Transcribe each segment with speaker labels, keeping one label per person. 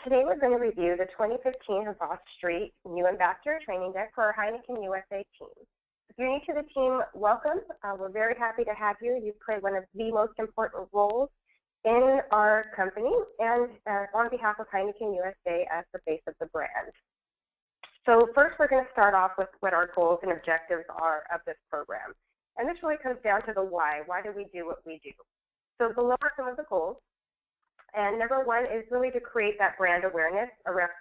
Speaker 1: Today we're going to review the 2015 Havas Street New Ambassador Training Deck for our Heineken USA team. If you're new to the team, welcome. We're very happy to have you. You play one of the most important roles in our company and on behalf of Heineken USA as the face of the brand. So first we're going to start off with what our goals and objectives are of this program. And this really comes down to the why. Why do we do what we do? So below are some of the goals. And number one is really to create that brand awareness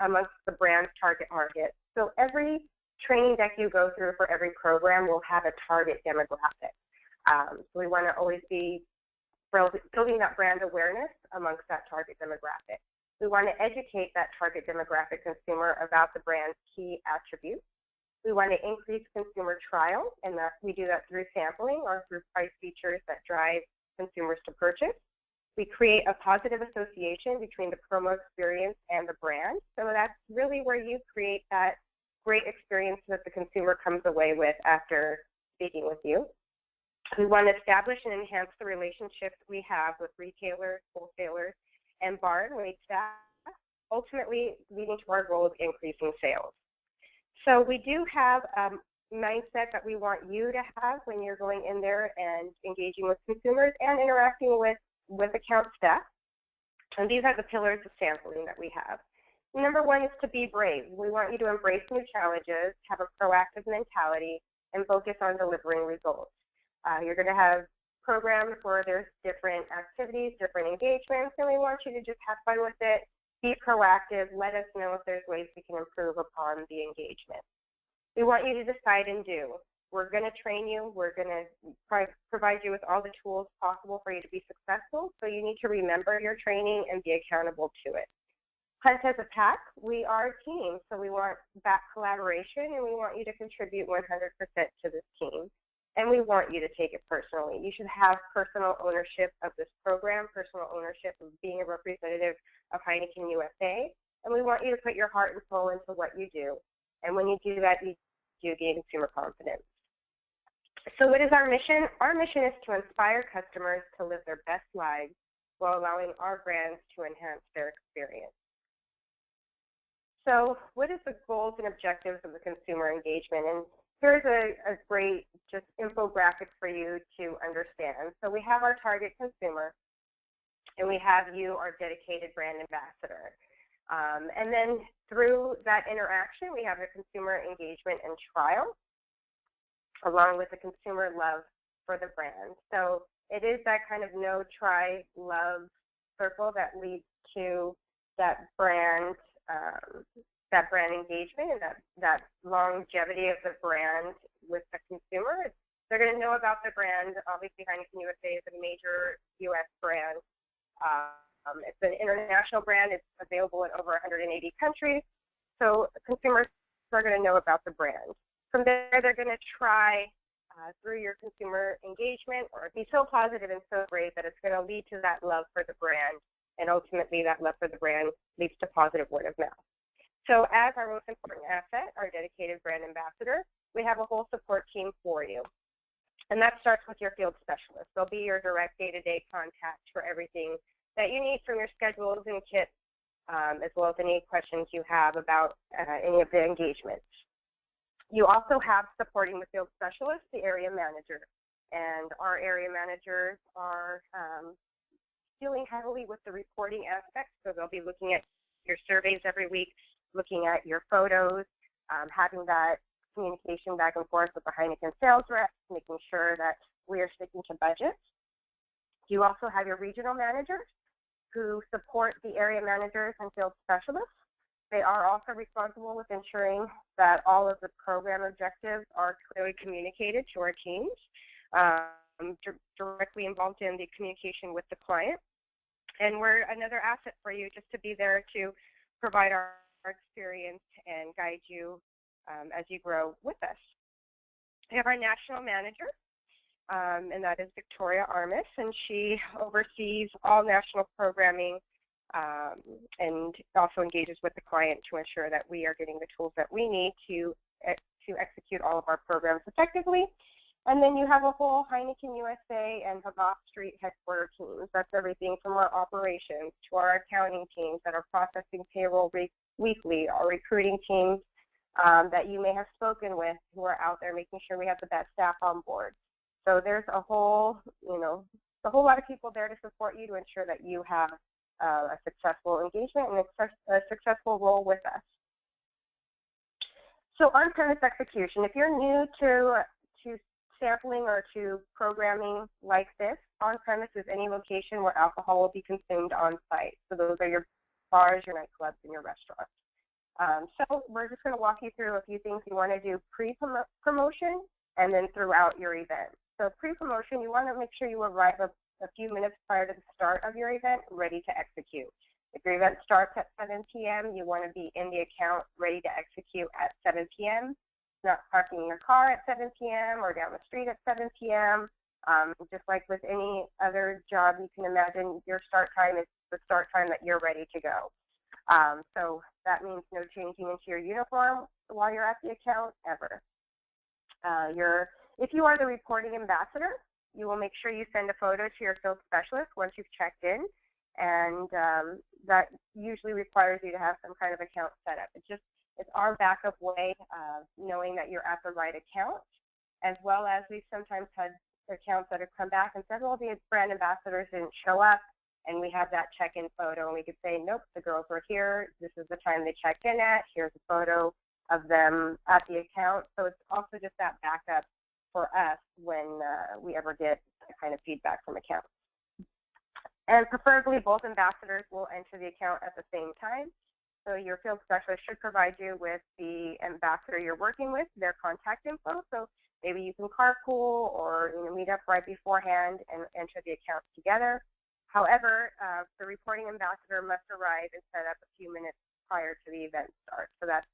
Speaker 1: amongst the brand's target market. So every training deck you go through for every program will have a target demographic. So we want to always be building that brand awareness amongst that target demographic. We want to educate that target demographic consumer about the brand's key attributes. We want to increase consumer trial, and we do that through sampling or through price features that drive consumers to purchase. We create a positive association between the promo experience and the brand. So that's really where you create that great experience that the consumer comes away with after speaking with you. We want to establish and enhance the relationships we have with retailers, wholesalers, and bar and wait staff, ultimately leading to our goal of increasing sales. So we do have a mindset that we want you to have when you're going in there and engaging with consumers and interacting with account staff. And these are the pillars of sampling that we have. Number one is to be brave. We want you to embrace new challenges, have a proactive mentality, and focus on delivering results. You're going to have programs where there's different activities, different engagements, and we want you to just have fun with it, be proactive, let us know if there's ways we can improve upon the engagement. We want you to decide and do. We're going to train you. We're going to provide you with all the tools possible for you to be successful, so you need to remember your training and be accountable to it. Hunt as a pack, we are a team, so we want back collaboration, and we want you to contribute 100% to this team. And we want you to take it personally. You should have personal ownership of this program, personal ownership of being a representative of Heineken USA, and we want you to put your heart and soul into what you do. And when you do that, you do gain consumer confidence. So what is our mission? Our mission is to inspire customers to live their best lives while allowing our brands to enhance their experience. So what is the goals and objectives of the consumer engagement? And here's a great just infographic for you to understand. So we have our target consumer, and we have you, our dedicated brand ambassador. And then through that interaction, we have the consumer engagement and trial, along with the consumer love for the brand. So it is that kind of know, try, love circle that leads to that brand engagement and that longevity of the brand with the consumer. They're going to know about the brand. Obviously, Heineken USA is a major U.S. brand. It's an international brand. It's available in over 180 countries. So consumers are going to know about the brand. From there, they're going to try through your consumer engagement or be so positive and so great that it's going to lead to that love for the brand, and ultimately that love for the brand leads to positive word of mouth. So as our most important asset, our dedicated brand ambassador, we have a whole support team for you. And that starts with your field specialist. They'll be your direct day-to-day contact for everything that you need from your schedules and kits, as well as any questions you have about any of the engagements. You also have supporting the field specialist, the area manager. And our area managers are dealing heavily with the reporting aspect. So they'll be looking at your surveys every week, looking at your photos, having that communication back and forth with the Heineken sales reps, making sure that we are sticking to budget. You also have your regional managers who support the area managers and field specialists. They are also responsible with ensuring that all of the program objectives are clearly communicated to our teams, directly involved in the communication with the client. And we're another asset for you just to be there to provide our experience and guide you as you grow with us. We have our national manager, and that is Victoria Armis, and she oversees all national programming and also engages with the client to ensure that we are getting the tools that we need to execute all of our programs effectively. And then you have a whole Heineken USA and Havas Street headquarter teams. That's everything from our operations to our accounting teams that are processing payroll weekly, our recruiting teams that you may have spoken with who are out there making sure we have the best staff on board. So there's a whole, a whole lot of people there to support you to ensure that you have a successful engagement and a successful role with us. So on-premise execution, if you're new to sampling or to programming like this, on-premise is any location where alcohol will be consumed on-site. So those are your bars, your nightclubs, and your restaurants. So we're just going to walk you through a few things you want to do pre-promotion and then throughout your event. So pre-promotion, you want to make sure you arrive a few minutes prior to the start of your event ready to execute. If your event starts at 7 p.m., you want to be in the account ready to execute at 7 p.m., not parking your car at 7 p.m. or down the street at 7 p.m. Just like with any other job, you can imagine your start time is the start time that you're ready to go. So that means no changing into your uniform while you're at the account ever. If you are the reporting ambassador, you will make sure you send a photo to your field specialist once you've checked in, and that usually requires you to have some kind of account set up. It's our backup way of knowing that you're at the right account, as well as we've sometimes had accounts that have come back and said, well, the brand ambassadors didn't show up, and we have that check-in photo, and we could say, nope, the girls were here. This is the time they checked in at. Here's a photo of them at the account. So it's also just that backup for us when we ever get that kind of feedback from accounts. And preferably, both ambassadors will enter the account at the same time. So your field specialist should provide you with the ambassador you're working with, their contact info. So maybe you can carpool or meet up right beforehand and enter the account together. However, the reporting ambassador must arrive and set up a few minutes prior to the event start. So that's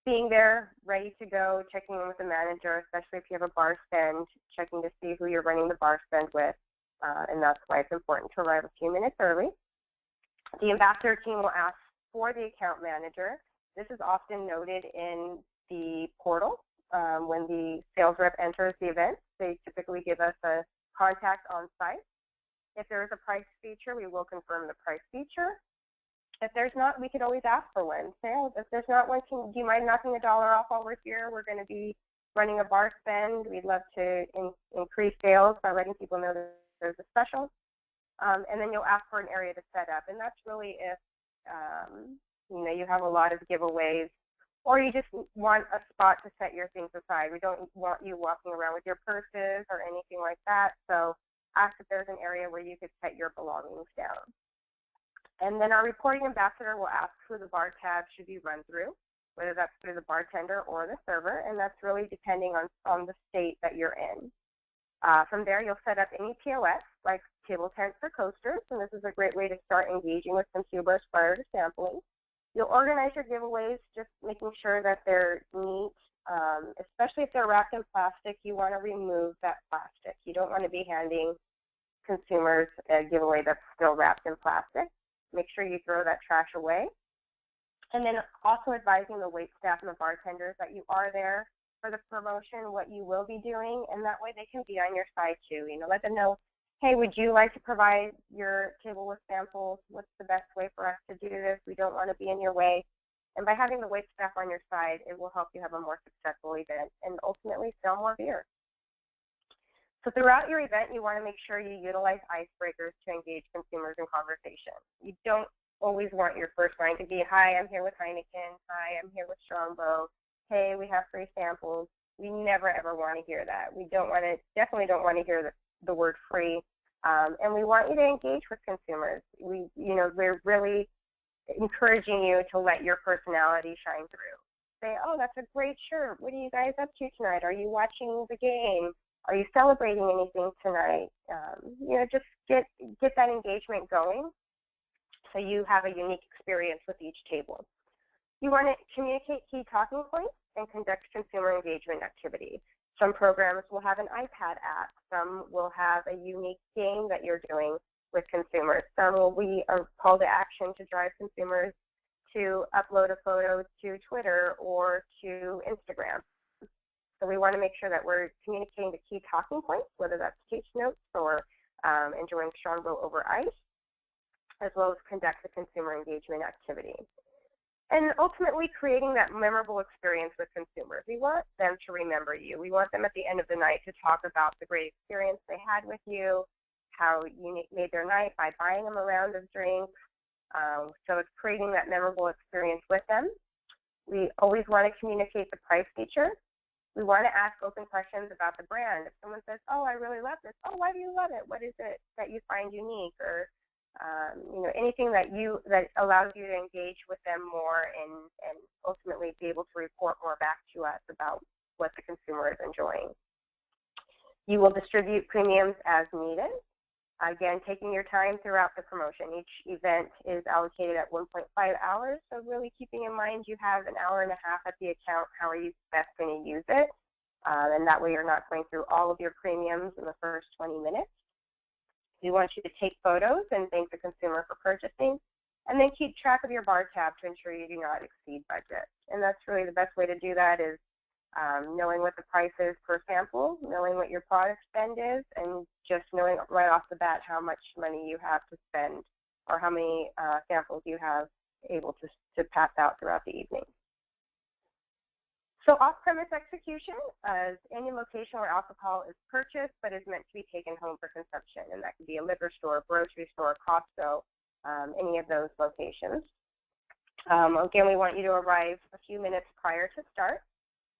Speaker 1: being there, ready to go, checking in with the manager, especially if you have a bar spend, checking to see who you're running the bar spend with, and that's why it's important to arrive a few minutes early. The ambassador team will ask for the account manager. This is often noted in the portal when the sales rep enters the event. They typically give us a contact on site. If there is a price feature, we will confirm the price feature. If there's not, we could always ask for one. Say, oh, if there's not one, do you mind knocking $1 off while we're here? We're going to be running a bar spend. We'd love to increase sales by letting people know that there's a special. And then you'll ask for an area to set up. And that's really if you have a lot of giveaways, or you just want a spot to set your things aside. We don't want you walking around with your purses or anything like that. So ask if there's an area where you could set your belongings down. And then our reporting ambassador will ask who the bar tab should be run through, whether that's through the bartender or the server, and that's really depending on the state that you're in. From there, you'll set up any POS, like table tents or coasters, and this is a great way to start engaging with consumers prior to sampling. You'll organize your giveaways, just making sure that they're neat, especially if they're wrapped in plastic. You want to remove that plastic. You don't want to be handing consumers a giveaway that's still wrapped in plastic. Make sure you throw that trash away. And then also advising the wait staff and the bartenders that you are there for the promotion, what you will be doing, and that way they can be on your side too. Let them know, hey, would you like to provide your table with samples? What's the best way for us to do this? We don't want to be in your way. And by having the wait staff on your side, it will help you have a more successful event and ultimately sell more beer. So throughout your event, you want to make sure you utilize icebreakers to engage consumers in conversation. You don't always want your first line to be, hi, I'm here with Heineken. Hi, I'm here with Strongbow. Hey, we have free samples. We never, ever want to hear that. We definitely don't want to hear the word free. And we want you to engage with consumers. We're really encouraging you to let your personality shine through. Say, oh, that's a great shirt. What are you guys up to tonight? Are you watching the game? Are you celebrating anything tonight? Just get that engagement going so you have a unique experience with each table. You want to communicate key talking points and conduct consumer engagement activity. Some programs will have an iPad app. Some will have a unique game that you're doing with consumers. Some will be a call to action to drive consumers to upload a photo to Twitter or to Instagram. So we want to make sure that we're communicating the key talking points, whether that's case notes or enjoying Strongbow over ice, as well as conduct the consumer engagement activity. And ultimately creating that memorable experience with consumers. We want them to remember you. We want them at the end of the night to talk about the great experience they had with you, how you made their night by buying them a round of drinks. So it's creating that memorable experience with them. We always want to communicate the price feature. We want to ask open questions about the brand. If someone says, oh, I really love this, oh, why do you love it? What is it that you find unique? Or anything that allows you to engage with them more and ultimately be able to report more back to us about what the consumer is enjoying. You will distribute premiums as needed. Again, taking your time throughout the promotion. Each event is allocated at 1.5 hours, so really keeping in mind you have an hour and a half at the account. How are you best going to use it? And that way you're not going through all of your premiums in the first 20 minutes. We want you to take photos and thank the consumer for purchasing, and then keep track of your bar tab to ensure you do not exceed budget. And that's really the best way to do that is knowing what the price is per sample, knowing what your product spend is, and just knowing right off the bat how much money you have to spend or how many samples you have able to pass out throughout the evening. So off-premise execution is any location where alcohol is purchased but is meant to be taken home for consumption, and that could be a liquor store, grocery store, Costco, any of those locations. Again, we want you to arrive a few minutes prior to start.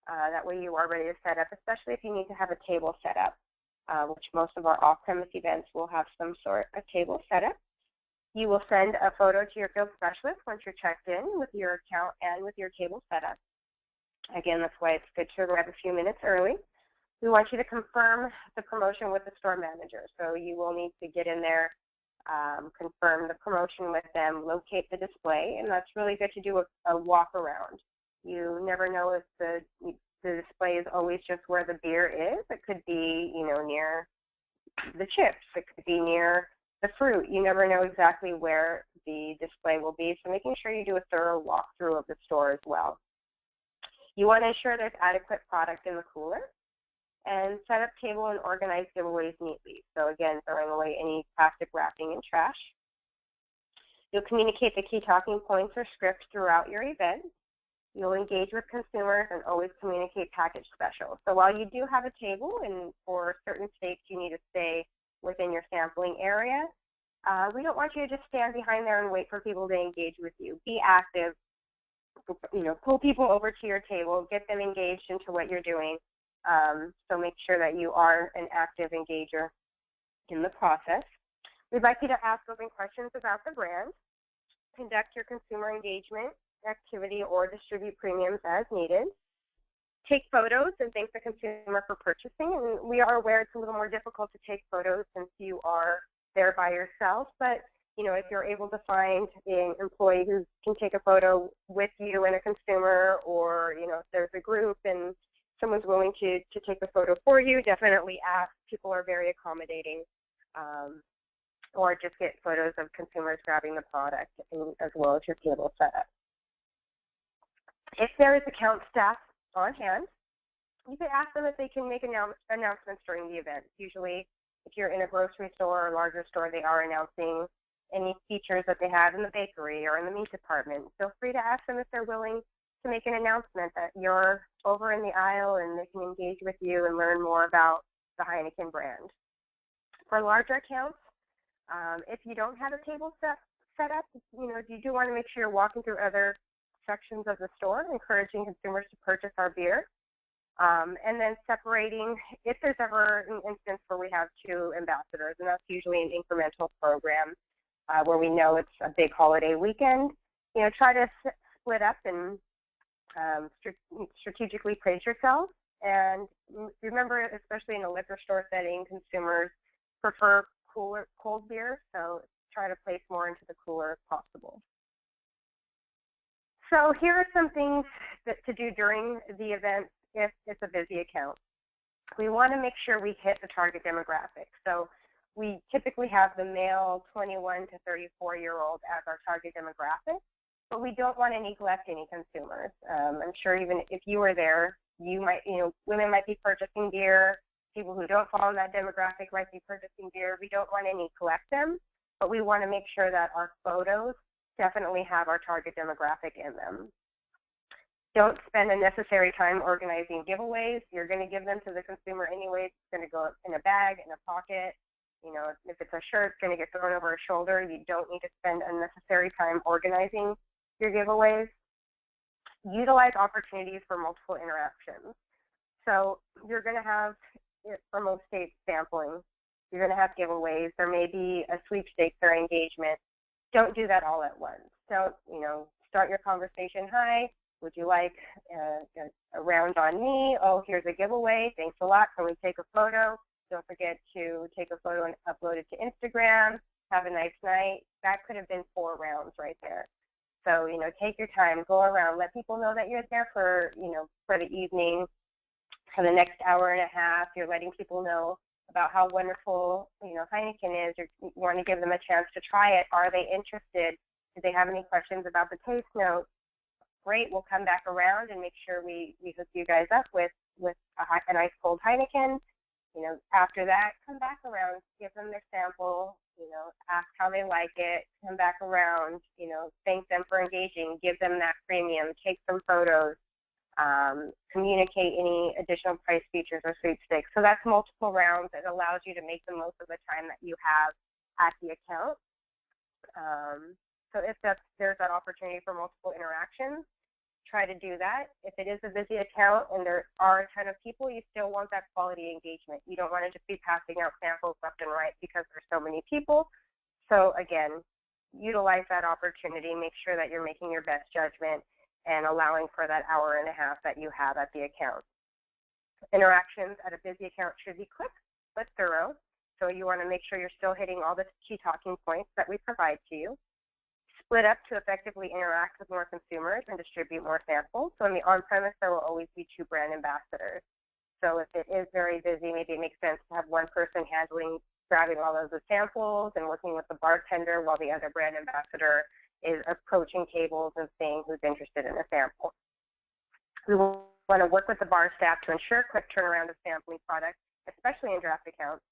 Speaker 1: That way you are ready to set up, especially if you need to have a table set up, which most of our off-premise events will have some sort of table set up. You will send a photo to your field specialist once you're checked in with your account and with your table set up. Again, that's why it's good to arrive a few minutes early. We want you to confirm the promotion with the store manager. So you will need to get in there, confirm the promotion with them, locate the display, and that's really good to do a walk around. You never know if the display is always just where the beer is. It could be, near the chips. It could be near the fruit. You never know exactly where the display will be, so making sure you do a thorough walkthrough of the store as well. You want to ensure there's adequate product in the cooler, and set up table and organize giveaways neatly. So again, throwing away any plastic wrapping and trash. You'll communicate the key talking points or scripts throughout your event. You'll engage with consumers and always communicate package specials. So while you do have a table, and for certain states you need to stay within your sampling area, we don't want you to just stand behind there and wait for people to engage with you. Be active. Pull people over to your table, get them engaged into what you're doing. So make sure that you are an active engager in the process. We'd like you to ask open questions about the brand, conduct your consumer engagement activity, or distribute premiums as needed. Take photos and thank the consumer for purchasing. And we are aware it's a little more difficult to take photos since you are there by yourself, but if you're able to find an employee who can take a photo with you and a consumer, or if there's a group and someone's willing to take a photo for you, definitely ask. People are very accommodating. Or just get photos of consumers grabbing the product as well as your table setup. If there is account staff on hand, you could ask them if they can make announcements during the event. Usually, if you're in a grocery store or larger store, they are announcing any features that they have in the bakery or in the meat department. Feel free to ask them if they're willing to make an announcement that you're over in the aisle and they can engage with you and learn more about the Heineken brand. For larger accounts, if you don't have a table set up, you do want to make sure you're walking through other sections of the store, encouraging consumers to purchase our beer. And then separating, if there's ever an instance where we have two ambassadors, and that's usually an incremental program where we know it's a big holiday weekend, try to split up and strategically place yourself. And remember, especially in a liquor store setting, consumers prefer cold beer, so try to place more into the cooler if possible. So here are some things to do during the event if it's a busy account. We want to make sure we hit the target demographic. So we typically have the male 21 to 34-year-old as our target demographic, but we don't want to neglect any consumers. I'm sure even if you were there, Women might be purchasing gear. People who don't fall in that demographic might be purchasing gear. We don't want to collect them, but we want to make sure that our photos definitely have our target demographic in them. Don't spend unnecessary time organizing giveaways. You're going to give them to the consumer anyway. It's going to go in a bag, in a pocket. If it's a shirt, it's going to get thrown over a shoulder. You don't need to spend unnecessary time organizing your giveaways. Utilize opportunities for multiple interactions. So you're going to have, for most states, sampling. You're going to have giveaways. There may be a sweepstakes or engagement. Don't do that all at once. Don't, start your conversation. Hi, would you like a round on me? Oh, here's a giveaway. Thanks a lot. Can we take a photo? Don't forget to take a photo and upload it to Instagram. Have a nice night. That could have been 4 rounds right there. So, take your time, go around, let people know that you're there for, for the evening, for the next hour and a half. You're letting people know about how wonderful, Heineken is. You want to give them a chance to try it. Are they interested? Do they have any questions about the taste note? Great, we'll come back around and make sure we hook you guys up with a nice cold Heineken. After that, come back around, give them their sample, ask how they like it, come back around, thank them for engaging, give them that premium, take some photos, communicate any additional price features or sweepstakes. So that's multiple rounds. It allows you to make the most of the time that you have at the account. So if there's that opportunity for multiple interactions, try to do that. If it is a busy account and there are a ton of people, you still want that quality engagement. You don't want to just be passing out samples left and right because there's so many people. So again, utilize that opportunity. Make sure that you're making your best judgment and allowing for that hour and a half that you have at the account. Interactions at a busy account should be quick but thorough. So you want to make sure you're still hitting all the key talking points that we provide to you. Split up to effectively interact with more consumers and distribute more samples. So in the on-premise, there will always be 2 brand ambassadors. So if it is very busy, maybe it makes sense to have one person grabbing all of the samples and working with the bartender while the other brand ambassador is approaching tables and seeing who's interested in a sample. We will want to work with the bar staff to ensure quick turnaround of sampling products, especially in draft accounts.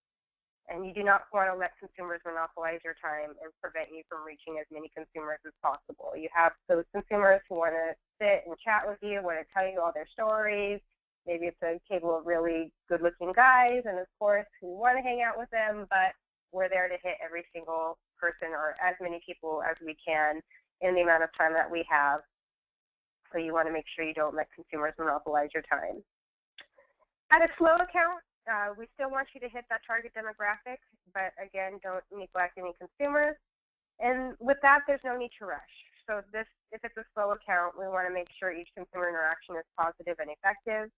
Speaker 1: And you do not want to let consumers monopolize your time and prevent you from reaching as many consumers as possible. You have those consumers who want to sit and chat with you, want to tell you all their stories. Maybe it's a table of really good-looking guys, and of course, we want to hang out with them, but we're there to hit every single person or as many people as we can in the amount of time that we have. So you want to make sure you don't let consumers monopolize your time. At a slow account, we still want you to hit that target demographic, but again, don't neglect any consumers. And with that, there's no need to rush. So if it's a slow account, we want to make sure each consumer interaction is positive and effective,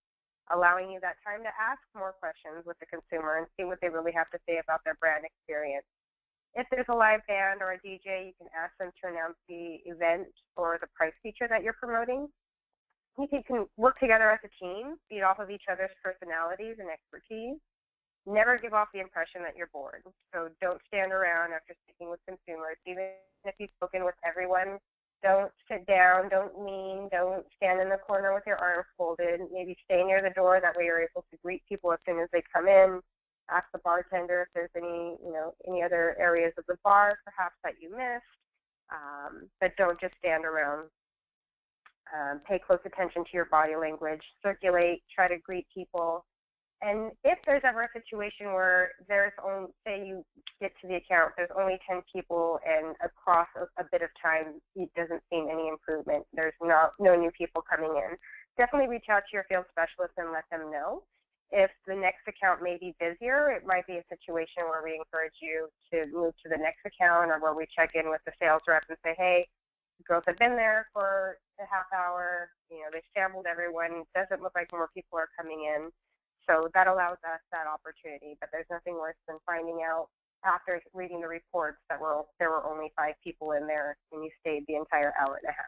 Speaker 1: allowing you that time to ask more questions with the consumer and see what they really have to say about their brand experience. If there's a live band or a DJ, you can ask them to announce the event or the price feature that you're promoting. You can work together as a team, feed off of each other's personalities and expertise. Never give off the impression that you're bored. So don't stand around after speaking with consumers. Even if you've spoken with everyone, don't sit down, don't lean, don't stand in the corner with your arms folded. Maybe stay near the door. That way you're able to greet people as soon as they come in. Ask the bartender if there's any other areas of the bar perhaps that you missed. But don't just stand around. Pay close attention to your body language, circulate, try to greet people. And if there's ever a situation where there's only, say you get to the account, there's only 10 people and across a bit of time it doesn't seem any improvement, there's no new people coming in, definitely reach out to your field specialist and let them know. If the next account may be busier, it might be a situation where we encourage you to move to the next account or where we check in with the sales rep and say, hey, girls have been there for a half hour, they've sampled everyone, it doesn't look like more people are coming in. So that allows us that opportunity, but there's nothing worse than finding out after reading the reports that there were only 5 people in there and you stayed the entire hour and a half.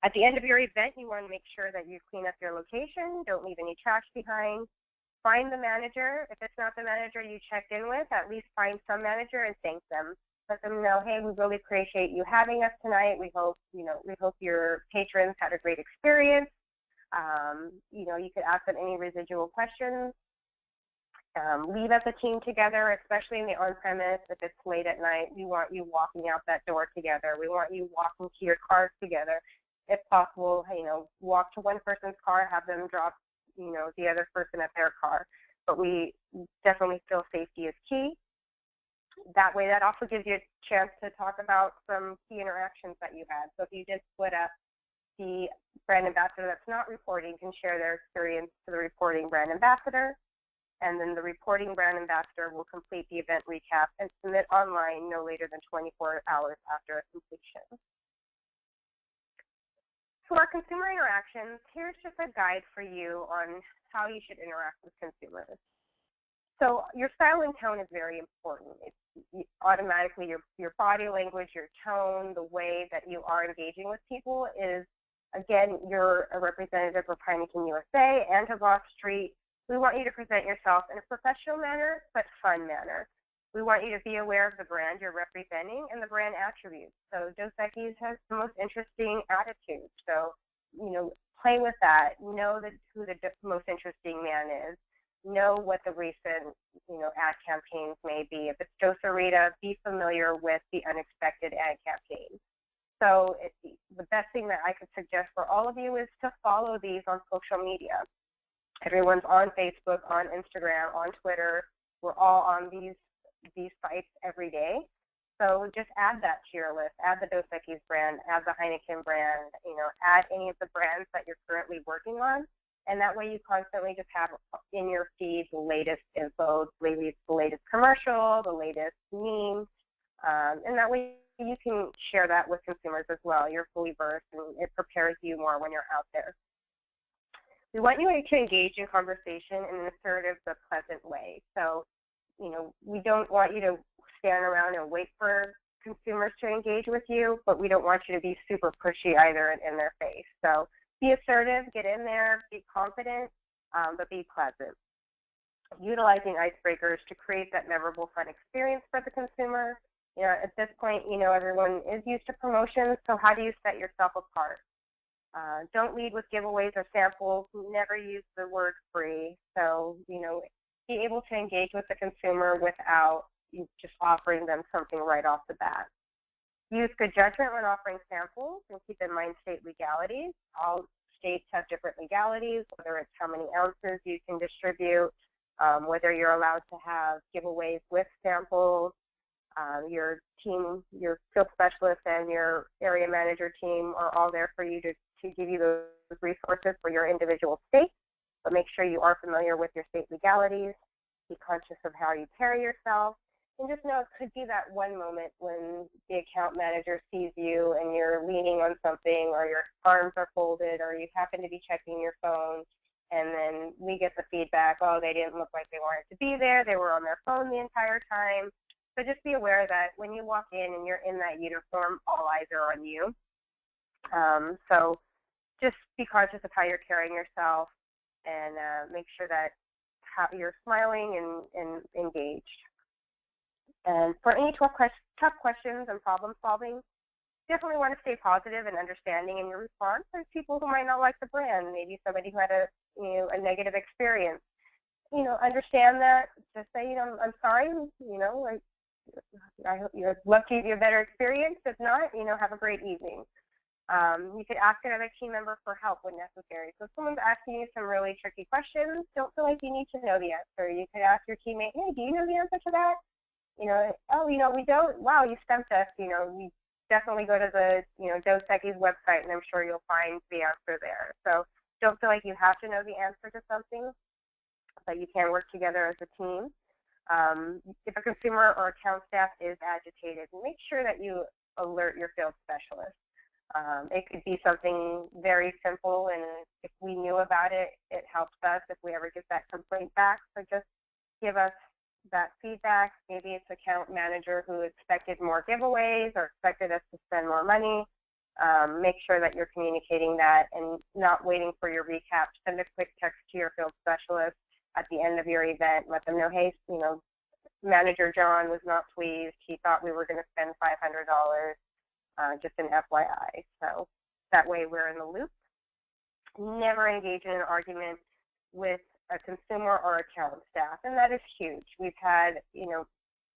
Speaker 1: At the end of your event, you want to make sure that you clean up your location, don't leave any trash behind. Find the manager. If it's not the manager you checked in with, at least find some manager and thank them. Let them know, hey, we really appreciate you having us tonight. We hope your patrons had a great experience. You know, you could ask them any residual questions. Leave as a team together, especially in the on-premise. If it's late at night, we want you walking out that door together. We want you walking to your cars together. If possible, you know, walk to one person's car, have them drop, you know, the other person at their car. But we definitely feel safety is key. That way, that also gives you a chance to talk about some key interactions that you had. So if you did split up, the brand ambassador that's not reporting can share their experience to the reporting brand ambassador, and then the reporting brand ambassador will complete the event recap and submit online no later than 24 hours after completion. For our consumer interactions, here's just a guide for you on how you should interact with consumers. So your style and tone is very important. It's automatically your body language, your tone, the way that you are engaging with people is, again, you're a representative of Heineken USA and Havas Street. We want you to present yourself in a professional manner, but fun manner. We want you to be aware of the brand you're representing and the brand attributes. So Dos Equis has the most interesting attitude. So, you know, play with that. Know who the most interesting man is. Know what the recent, you know, ad campaigns may be. If it's Dos-A-Rita, be familiar with the unexpected ad campaign. So the best thing that I could suggest for all of you is to follow these on social media. Everyone's on Facebook, on Instagram, on Twitter. We're all on these sites every day. So just add that to your list. Add the Dos Equis brand, add the Heineken brand, you know, add any of the brands that you're currently working on. And that way you constantly just have in your feed the latest info, the latest commercial, the latest meme. And that way you can share that with consumers as well. You're fully versed and it prepares you more when you're out there. We want you to engage in conversation in an assertive but pleasant way. So, you know, we don't want you to stand around and wait for consumers to engage with you, but we don't want you to be super pushy either in their face. So be assertive, get in there, be confident, but be pleasant. Utilizing icebreakers to create that memorable, fun experience for the consumer. You know, at this point, you know, everyone is used to promotions, so how do you set yourself apart? Don't lead with giveaways or samples. Never use the word free. So, you know, be able to engage with the consumer without you just offering them something right off the bat. Use good judgment when offering samples and keep in mind state legalities. All states have different legalities, whether it's how many ounces you can distribute, whether you're allowed to have giveaways with samples. Your team, your field specialist and your area manager team are all there for you to give you those resources for your individual state, but make sure you are familiar with your state legalities. Be conscious of how you carry yourself, and just know it could be that one moment when the account manager sees you and you're leaning on something, or your arms are folded, or you happen to be checking your phone, and then we get the feedback, oh, they didn't look like they wanted to be there, they were on their phone the entire time. So just be aware that when you walk in and you're in that uniform, all eyes are on you. So just be conscious of how you're carrying yourself, and make sure that you're smiling and engaged. And for any tough questions and problem solving, definitely want to stay positive and understanding in your response. There's people who might not like the brand, maybe somebody who had a negative experience. You know, understand that. Just say, you know, I'm sorry. You know, I hope you'd love to give you a better experience. If not, you know, have a great evening. You could ask another team member for help when necessary. So if someone's asking you some really tricky questions, don't feel like you need to know the answer. You could ask your teammate, hey, do you know the answer to that? You know, oh, you know, we don't. Wow, you stumped us. You know, we definitely go to the, you know, Dos Equis website, and I'm sure you'll find the answer there. So don't feel like you have to know the answer to something, but you can work together as a team. If a consumer or account staff is agitated, make sure that you alert your field specialist. It could be something very simple, and if we knew about it, it helps us if we ever get that complaint back. So just give us that feedback. Maybe it's account manager who expected more giveaways or expected us to spend more money. Make sure that you're communicating that and not waiting for your recap. Send a quick text to your field specialist at the end of your event. Let them know, hey, you know, Manager John was not pleased. He thought we were going to spend $500. Just an FYI. So that way we're in the loop. never engage in an argument with a consumer or account staff, and that is huge. We've had,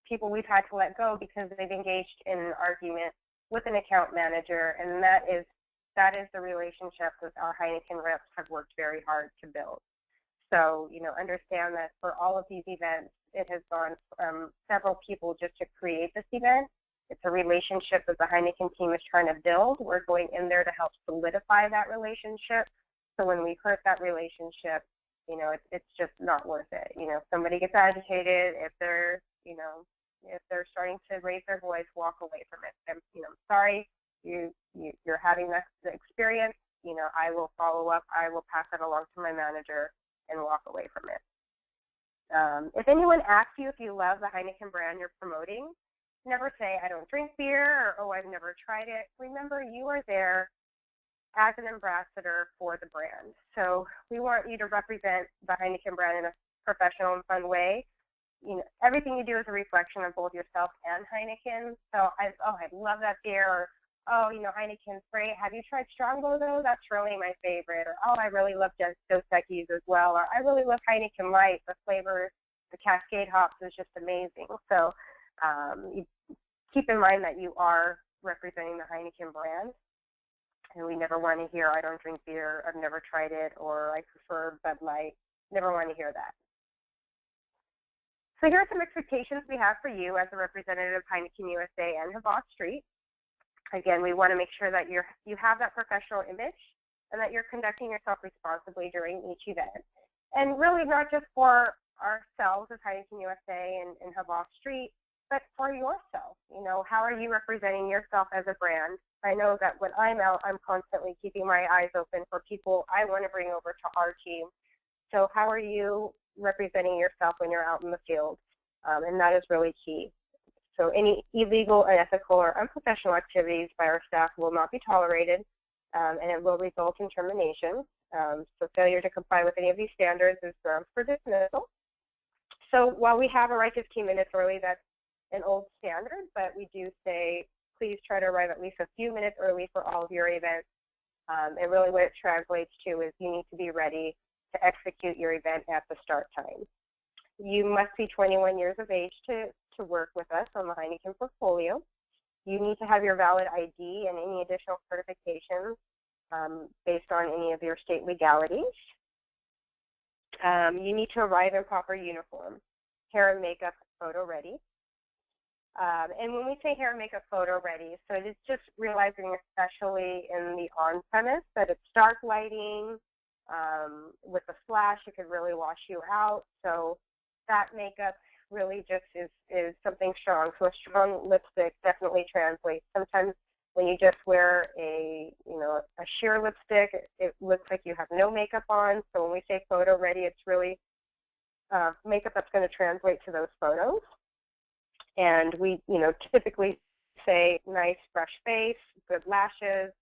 Speaker 1: people we've had to let go because they've engaged in an argument with an account manager, and that is the relationship that our Heineken reps have worked very hard to build. So, understand that for all of these events, it has gone from several people just to create this event. It's a relationship that the Heineken team is trying to build. We're going in there to help solidify that relationship. So when we hurt that relationship, it's just not worth it. If somebody gets agitated, if they're starting to raise their voice, walk away from it. I'm sorry you're having that experience. I will follow up. I will pass it along to my manager and walk away from it. If anyone asks you if you love the Heineken brand you're promoting, never say, I don't drink beer, or, oh, I've never tried it. Remember, you are there as an ambassador for the brand. So we want you to represent the Heineken brand in a professional and fun way. Everything you do is a reflection of both yourself and Heineken. So, I love that beer, or, oh, Heineken's great. Have you tried Strongbow, though? That's really my favorite. Or, oh, I really love Dos Equis as well. Or, I really love Heineken Light. The flavor, the Cascade hops is just amazing. So you keep in mind that you are representing the Heineken brand. And we never want to hear, I don't drink beer, I've never tried it, or I prefer Bud Light. Never want to hear that. So here are some expectations we have for you as a representative of Heineken USA and Havas Street. Again, we want to make sure that you have that professional image and that you're conducting yourself responsibly during each event. And really not just for ourselves as Heineken USA and Havas Street, but for yourself. How are you representing yourself as a brand? I know that when I'm out, I'm constantly keeping my eyes open for people I want to bring over to our team. So how are you representing yourself when you're out in the field? And that is really key. So any illegal, unethical, or unprofessional activities by our staff will not be tolerated, and it will result in termination. So failure to comply with any of these standards is grounds for dismissal. So while we have a right to 15 minutes early, that's an old standard, but we do say please try to arrive at least a few minutes early for all of your events. And really what it translates to is you need to be ready to execute your event at the start time. You must be 21 years of age to work with us on the Heineken portfolio. You need to have your valid ID and any additional certifications based on any of your state legalities. You need to arrive in proper uniform, hair and makeup photo ready. And when we say hair and makeup photo ready, so it is just realizing, especially in the on-premise, that it's dark lighting. With a flash, it could really wash you out. So that makeup really just is something strong. So a strong lipstick definitely translates. Sometimes when you just wear a sheer lipstick, it looks like you have no makeup on. So when we say photo ready, it's really makeup that's going to translate to those photos. And we, typically say nice fresh face, good lashes,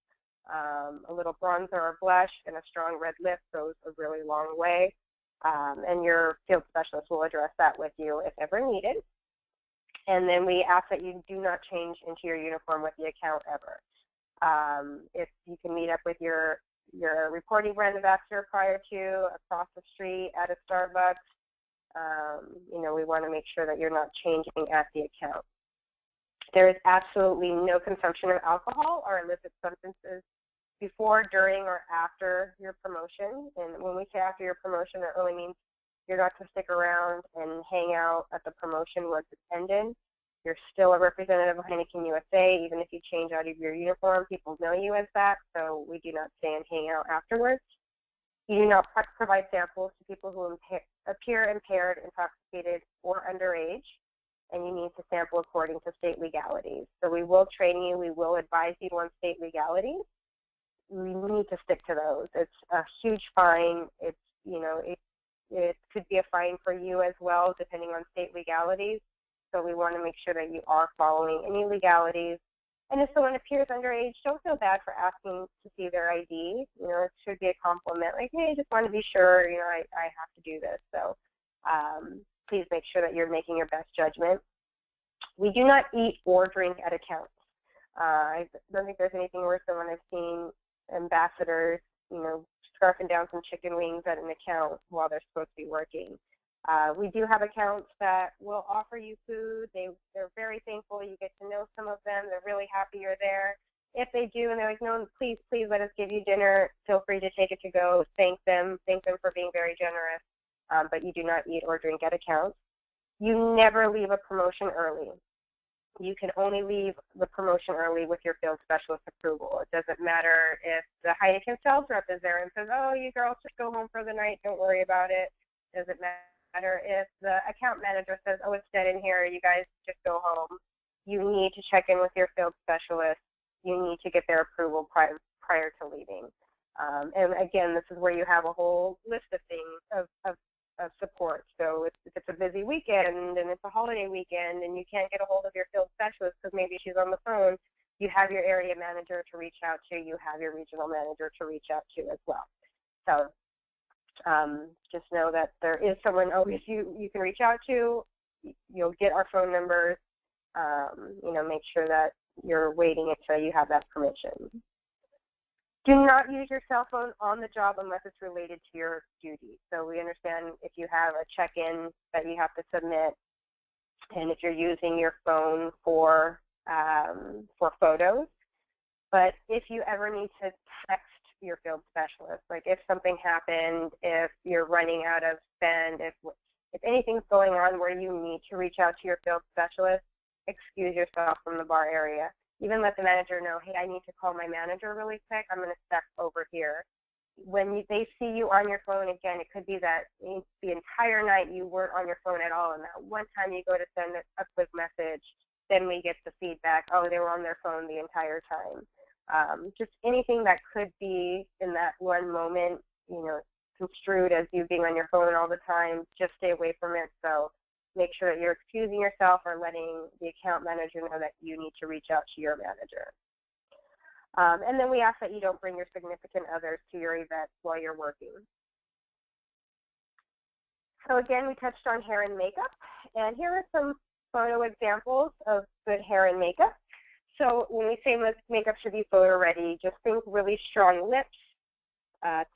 Speaker 1: a little bronzer or blush, and a strong red lip goes a really long way. And your field specialist will address that with you if ever needed. And then we ask that you do not change into your uniform with the account ever. If you can meet up with your reporting brand ambassador prior to, across the street, at a Starbucks, we want to make sure that you're not changing at the account. There is absolutely no consumption of alcohol or illicit substances before, during, or after your promotion. And when we say after your promotion, that really means you're not to stick around and hang out at the promotion once it's ended. You're still a representative of Heineken USA. Even if you change out of your uniform, people know you as that, so we do not stay and hang out afterwards. You do not provide samples to people who appear impaired, intoxicated, or underage, and you need to sample according to state legalities. So we will train you. We will advise you on state legalities. We need to stick to those. It's a huge fine. It's, it could be a fine for you as well, depending on state legalities. So we want to make sure that you are following any legalities. And if someone appears underage, don't feel bad for asking to see their ID. It should be a compliment, like, hey, I just want to be sure, I have to do this. So please make sure that you're making your best judgment. We do not eat or drink at accounts. I don't think there's anything worse than when I've seen ambassadors, scarfing down some chicken wings at an account while they're supposed to be working. We do have accounts that will offer you food. They're very thankful. You get to know some of them. They're really happy you're there. If they do and they're like, no, please let us give you dinner, feel free to take it to go. Thank them for being very generous. But you do not eat or drink at accounts. You never leave a promotion early. You can only leave the promotion early with your field specialist approval. It doesn't matter if the Heineken sales rep is there and says, oh, you girls just go home for the night, don't worry about it. Doesn't matter if the account manager says, oh, it's dead in here, you guys just go home. You need to check in with your field specialist. You need to get their approval prior to leaving. And again, this is where you have a whole list of things of support. So if it's a busy weekend and it's a holiday weekend and you can't get a hold of your field specialist because maybe she's on the phone, you have your area manager to reach out to. You have your regional manager to reach out to as well. So just know that there is someone always you can reach out to. You'll get our phone numbers. Make sure that you're waiting until you have that permission. Do not use your cell phone on the job unless it's related to your duty. So we understand if you have a check-in that you have to submit, and if you're using your phone for photos. But if you ever need to text your field specialist, like if something happened, if you're running out of spend, if anything's going on where you need to reach out to your field specialist, excuse yourself from the bar area. Even let the manager know, hey, I need to call my manager really quick. I'm going to step over here. When they see you on your phone, again, it could be that the entire night you weren't on your phone at all, and that one time you go to send a quick message, then we get the feedback, oh, they were on their phone the entire time. Just anything that could be in that one moment, construed as you being on your phone all the time, just stay away from it. So make sure that you're excusing yourself or letting the account manager know that you need to reach out to your manager. And then we ask that you don't bring your significant others to your events while you're working. So again, we touched on hair and makeup, and here are some photo examples of good hair and makeup. So when we say makeup should be photo ready, just think really strong lips,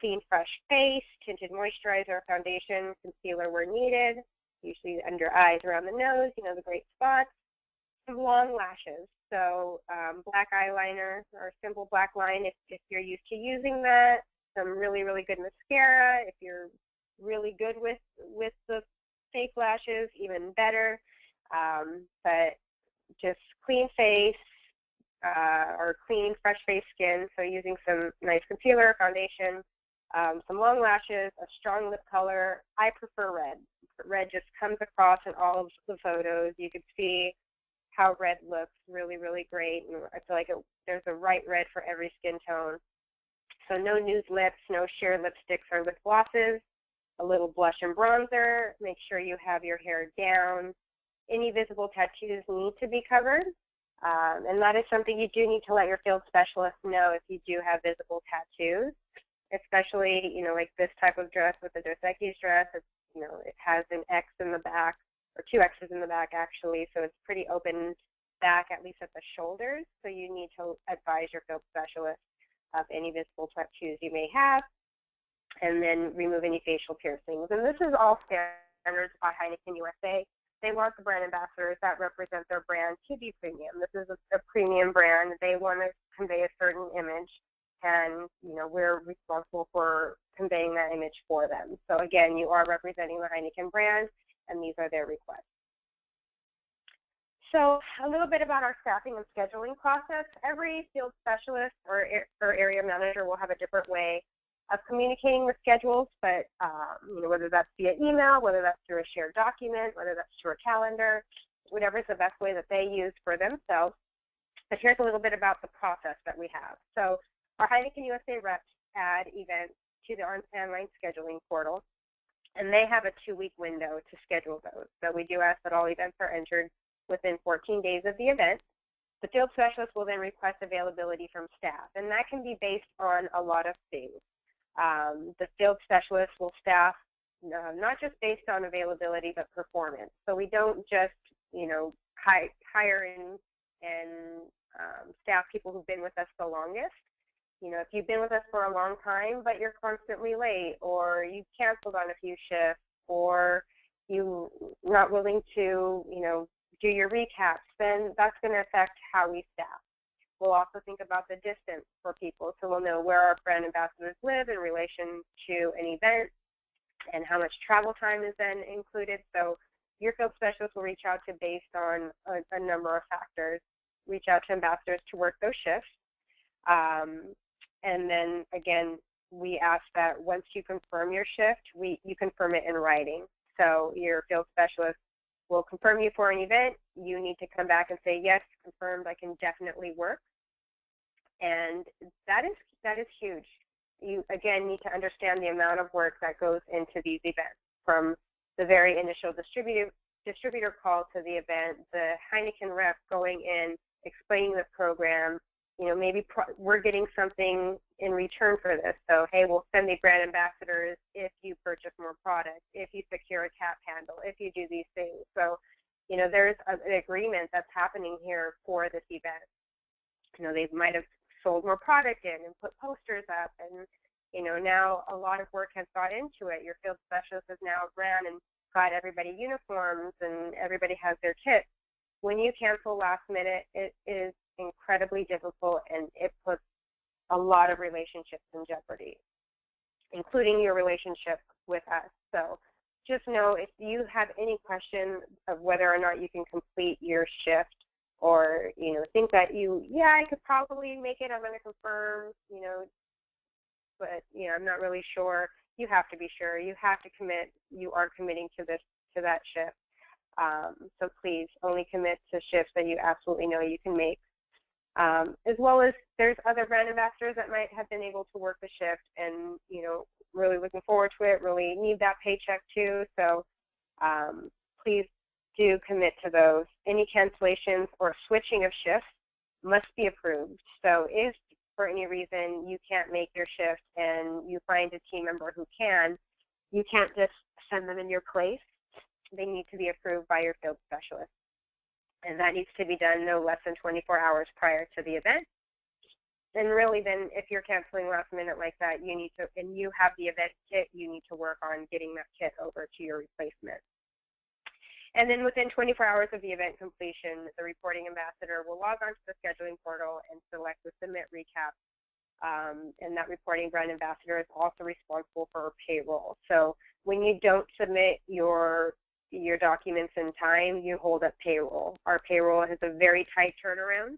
Speaker 1: clean, fresh face, tinted moisturizer, foundation, concealer where needed, usually under eyes, around the nose, the great spots. Some long lashes, so black eyeliner or simple black line if you're used to using that. Some really, really good mascara. If you're really good with the fake lashes, even better. But just clean face or clean, fresh face skin, so using some nice concealer, foundation, some long lashes, a strong lip color. I prefer red. Red just comes across in all of the photos. You can see how red looks really, really great. And I feel like there's a right red for every skin tone. So no nude lips, no sheer lipsticks or lip glosses, a little blush and bronzer. Make sure you have your hair down. Any visible tattoos need to be covered. And that is something you do need to let your field specialist know if you do have visible tattoos, especially, like this type of dress with the Dos Equis dress. It has an X in the back, or two X's in the back actually, so it's pretty open back, at least at the shoulders. So you need to advise your field specialist of any visible tattoos you may have, and then remove any facial piercings. And this is all standards by Heineken USA. They want the brand ambassadors that represent their brand to be premium. This is a premium brand. They want to convey a certain image, and we're responsible for conveying that image for them. So again, you are representing the Heineken brand, and these are their requests. So a little bit about our staffing and scheduling process. Every field specialist or area manager will have a different way of communicating the schedules, but whether that's via email, whether that's through a shared document, whether that's through a calendar, whatever is the best way that they use for themselves. But here's a little bit about the process that we have. So our Heineken USA reps add events to the online scheduling portal, and they have a 2-week window to schedule those. So we do ask that all events are entered within 14 days of the event. The field specialist will then request availability from staff, and that can be based on a lot of things. The field specialist will staff not just based on availability, but performance. So we don't just, hire and staff people who've been with us the longest. You know, if you've been with us for a long time, but you're constantly late, or you've canceled on a few shifts, or you're not willing to, you know, do your recaps, then that's going to affect how we staff. We'll also think about the distance for people, so we'll know where our brand ambassadors live in relation to an event and how much travel time is then included. So your field specialist will reach out to based on a number of factors, reach out to ambassadors to work those shifts. And then, again, we ask that once you confirm your shift, you confirm it in writing. So your field specialist will confirm you for an event. You need to come back and say, yes, confirmed, I can definitely work. And that is huge. You, again, need to understand the amount of work that goes into these events, from the very initial distributor call to the event, the Heineken rep going in, explaining the program. You know, maybe we're getting something in return for this. So, hey, we'll send the brand ambassadors if you purchase more product, if you secure a tap handle, if you do these things. So, you know, there's an agreement that's happening here for this event. You know, they might have sold more product in and put posters up, and, you know, now a lot of work has got into it. Your field specialist has now ran and got everybody uniforms, and everybody has their kits. When you cancel last minute, it is incredibly difficult, and it puts a lot of relationships in jeopardy, including your relationship with us. So just know, if you have any question of whether or not you can complete your shift, or, you know, think that I could probably make it, I'm going to confirm, you know, but, you know, I'm not really sure, you have to be sure. You have to commit. You are committing to that shift. So please only commit to shifts that you absolutely know you can make. As well as there's other brand ambassadors that might have been able to work the shift and, you know, really looking forward to it, really need that paycheck too. So please do commit to those. Any cancellations or switching of shifts must be approved. So if for any reason you can't make your shift and you find a team member who can, you can't just send them in your place. They need to be approved by your field specialist. And that needs to be done no less than 24 hours prior to the event. And really then, if you're canceling last minute like that, you need to, and you have the event kit, you need to work on getting that kit over to your replacement. And then within 24 hours of the event completion, the reporting ambassador will log on to the scheduling portal and select the submit recap. And that reporting brand ambassador is also responsible for payroll. So when you don't submit your documents in time, you hold up payroll. Our payroll has a very tight turnaround.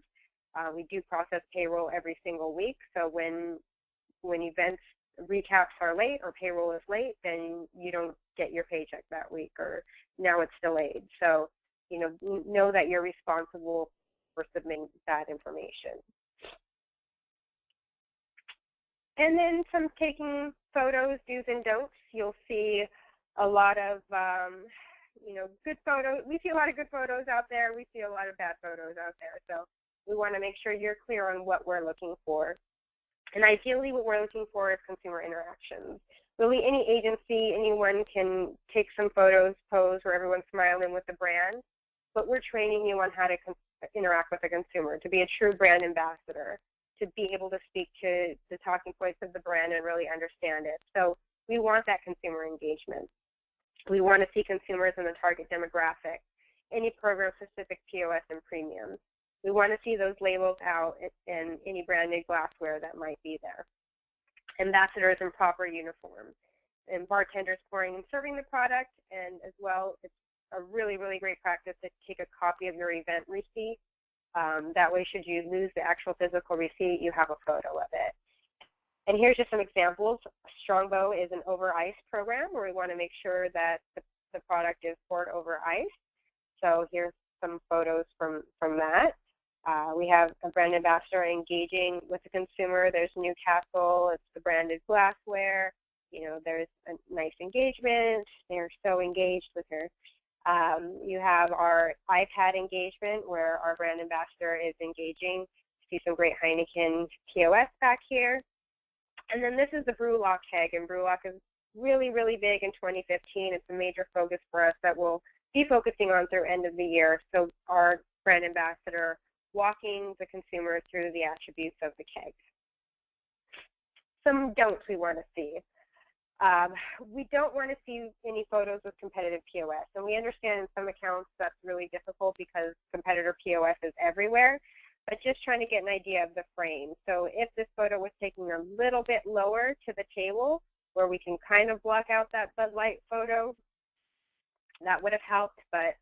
Speaker 1: We do process payroll every single week. So when events recaps are late or payroll is late, then you don't get your paycheck that week, or now it's delayed. So, you know that you're responsible for submitting that information. And then some taking photos, do's and don'ts. You'll see a lot of, you know, good photos. We see a lot of good photos out there. We see a lot of bad photos out there. So we want to make sure you're clear on what we're looking for. And ideally, what we're looking for is consumer interactions. Really, any agency, anyone can take some photos, pose where everyone's smiling with the brand, but we're training you on how to interact with the consumer, to be a true brand ambassador, to be able to speak to the talking points of the brand and really understand it. So we want that consumer engagement. We want to see consumers in the target demographic, any program-specific POS and premiums. We want to see those labels out and any branded glassware that might be there. Ambassadors in proper uniform, and bartenders pouring and serving the product. And as well, it's a really, really great practice to take a copy of your event receipt. That way, should you lose the actual physical receipt, you have a photo of it. And here's just some examples. Strongbow is an over ice program where we want to make sure that the product is poured over ice. So here's some photos from that. We have a brand ambassador engaging with the consumer. There's Newcastle. It's the branded glassware. You know, there's a nice engagement. They're so engaged with her. You have our iPad engagement where our brand ambassador is engaging. See some great Heineken POS back here. And then this is the Brewlock keg, and Brewlock is really, really big in 2015. It's a major focus for us that we'll be focusing on through end of the year. So our brand ambassador walking the consumer through the attributes of the keg. some don'ts we want to see. We don't want to see any photos with competitive POS, and we understand in some accounts that's really difficult because competitor POS is everywhere, but just trying to get an idea of the frame. So if this photo was taken a little bit lower to the table where we can kind of block out that Bud Light photo, that would have helped, but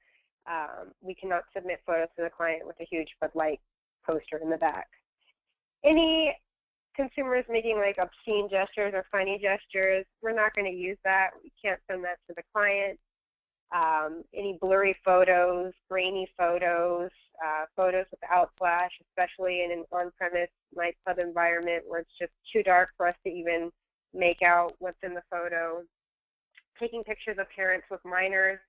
Speaker 1: we cannot submit photos to the client with a huge Bud Light poster in the back. Any consumers making like obscene gestures or funny gestures, we're not going to use that. We can't send that to the client. Any blurry photos, grainy photos, photos without flash, especially in an on-premise nightclub environment where it's just too dark for us to even make out what's in the photo. Taking pictures of parents with minors.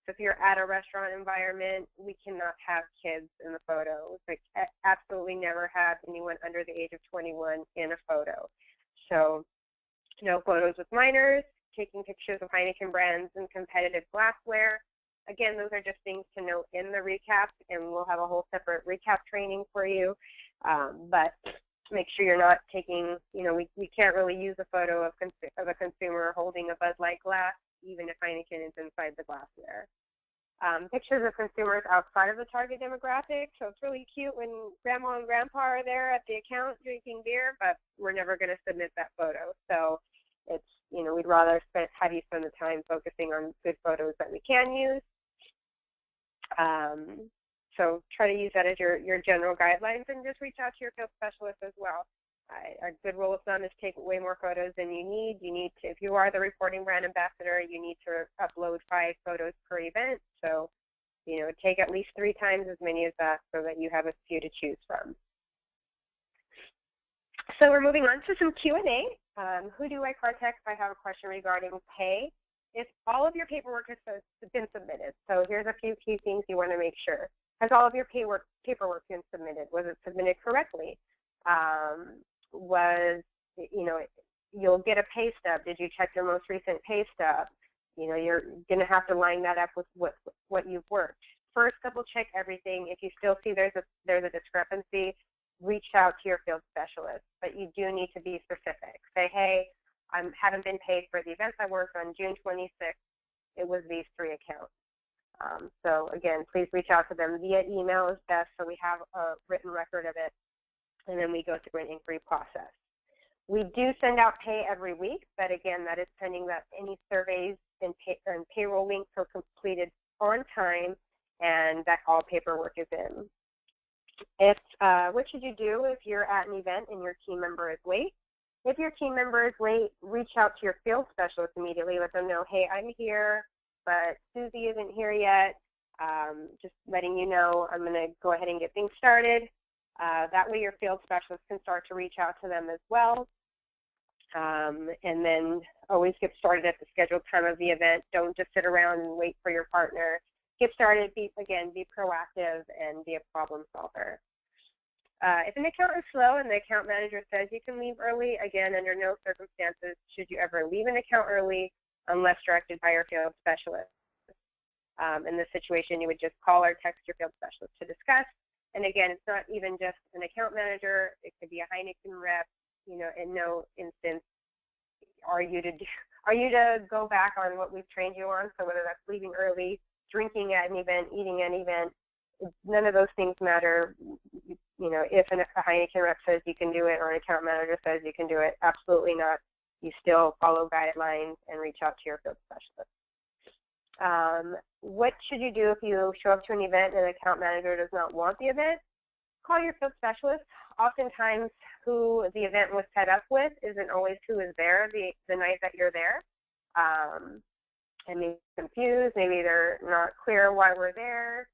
Speaker 1: So if you're at a restaurant environment, we cannot have kids in the photo. Like, absolutely never have anyone under the age of 21 in a photo. So no photos with minors, taking pictures of Heineken brands and competitive glassware. Again, those are just things to note in the recap, and we'll have a whole separate recap training for you. But make sure you're not taking, we can't really use a photo of a consumer holding a Bud Light glass, even if Heineken is inside the glassware. Pictures of consumers outside of the target demographic. So it's really cute when grandma and grandpa are there at the account drinking beer, but we're never going to submit that photo. So it's, we'd rather have you spend the time focusing on good photos that we can use. So try to use that as your general guidelines, and just reach out to your field specialist as well. A good rule of thumb is take way more photos than you need. You need to, if you are the reporting brand ambassador, you need to upload 5 photos per event. So, take at least 3 times as many as that so that you have a few to choose from. So we're moving on to some Q&A. Who do I contact if I have a question regarding pay? If all of your paperwork has been submitted, so here's a few key things you want to make sure. Has all of your paperwork been submitted? Was it submitted correctly? You'll get a pay stub. Did you check your most recent pay stub? You're going to have to line that up with what you've worked. First, double check everything. If you still see there's a discrepancy, reach out to your field specialist. But you do need to be specific. Say, hey, I haven't been paid for the events I worked on June 26th. It was these 3 accounts. So again, please reach out to them via email is best, so we have a written record of it, and then we go through an inquiry process. We do send out pay every week, but again, that is pending that any surveys and payroll links are completed on time and that all paperwork is in. What should you do if you're at an event and your team member is late? If your team member is late, reach out to your field specialist immediately. Let them know, hey, I'm here, but Susie isn't here yet. Just letting you know I'm going to go ahead and get things started. That way your field specialist can start to reach out to them as well. And then always get started at the scheduled time of the event. Don't just sit around and wait for your partner. Get started, be proactive, and be a problem solver. If an account is slow and the account manager says you can leave early, again, under no circumstances should you ever leave an account early unless directed by your field specialist. In this situation, you would just call or text your field specialist to discuss. And again, it's not even just an account manager. It could be a Heineken rep. In no instance are you to go back on what we've trained you on. So whether that's leaving early, drinking at an event, eating at an event, none of those things matter. If a Heineken rep says you can do it or an account manager says you can do it, absolutely not. You still follow guidelines and reach out to your field specialist. What should you do if you show up to an event and an account manager does not want the event? Call your field specialist. Oftentimes, who the event was set up with isn't always who is there the night that you're there. And maybe confused, maybe they're not clear why we're there.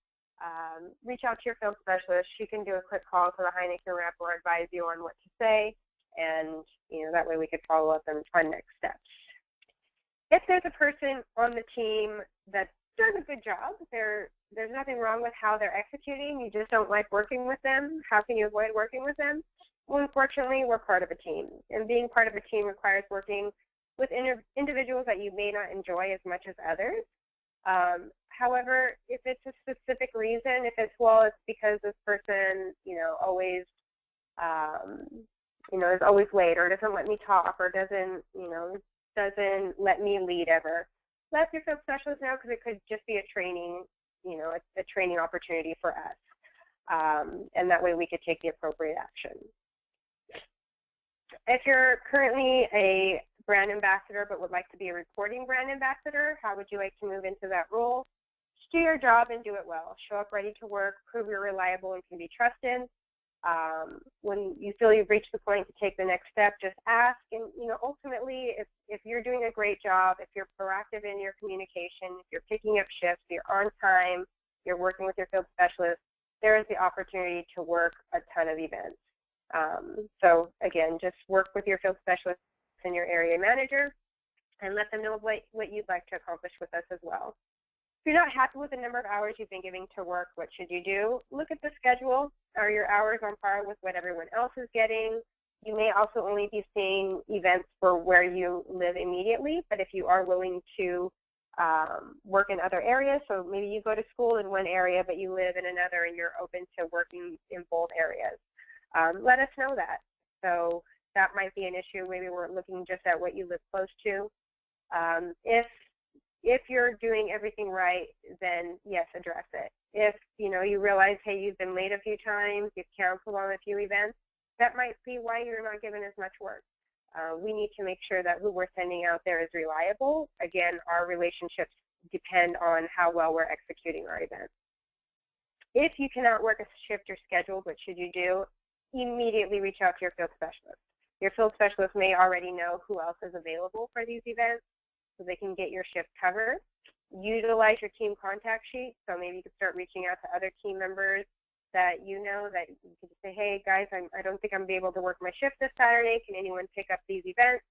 Speaker 1: Reach out to your field specialist. She can do a quick call to the Heineken rep or advise you on what to say, and that way we could follow up and find next steps. If there's a person on the team that does a good job, there's nothing wrong with how they're executing, you just don't like working with them, how can you avoid working with them? Well, unfortunately, we're part of a team, and being part of a team requires working with individuals that you may not enjoy as much as others. However, if it's a specific reason, if it's, well, it's because this person, always, is always late or doesn't let me talk or doesn't let me lead ever. Let your field specialist know, because it could just be a training, a training opportunity for us. And that way we could take the appropriate action. If you're currently a brand ambassador but would like to be a reporting brand ambassador, how would you like to move into that role? Just do your job and do it well. Show up ready to work, prove you're reliable and can be trusted. When you feel you've reached the point to take the next step, just ask. And ultimately, if you're doing a great job, if you're proactive in your communication, if you're picking up shifts, you're on time, you're working with your field specialist, there is the opportunity to work a ton of events. So again, just work with your field specialist and your area manager and let them know what you'd like to accomplish with us as well. If you're not happy with the number of hours you've been giving to work, what should you do? Look at the schedule. Are your hours on par with what everyone else is getting? You may also only be seeing events for where you live immediately, but if you are willing to work in other areas, so maybe you go to school in one area but you live in another and you're open to working in both areas, let us know that. So that might be an issue. Maybe we're looking just at what you live close to. If you're doing everything right, then yes, address it. If you realize, hey, you've been late a few times, you've canceled on a few events, that might be why you're not given as much work. We need to make sure that who we're sending out there is reliable. Again, our relationships depend on how well we're executing our events. If you cannot work a shift you're scheduled, what should you do? Immediately reach out to your field specialist. Your field specialist may already know who else is available for these events, so they can get your shift covered. Utilize your team contact sheet, so maybe you can start reaching out to other team members that you know, that you can say, hey guys, I don't think I'm going to be able to work my shift this Saturday. Can anyone pick up these events?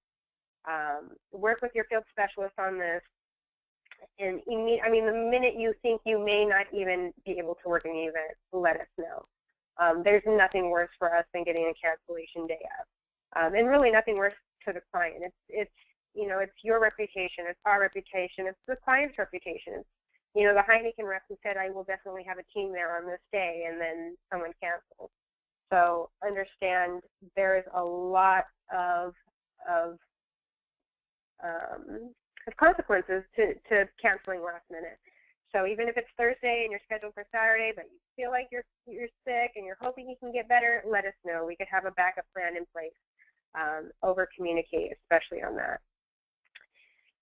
Speaker 1: Work with your field specialist on this. And the minute you think you may not even be able to work in the event, let us know. There's nothing worse for us than getting a cancellation day up. And really nothing worse to the client. It's your reputation, it's our reputation, it's the client's reputation. It's, the Heineken rep who said, I will definitely have a team there on this day, and then someone canceled. So understand there is a lot of consequences to canceling last minute. So even if it's Thursday and you're scheduled for Saturday, but you feel like you're sick and you're hoping you can get better, let us know. We could have a backup plan in place. Over-communicate, especially on that.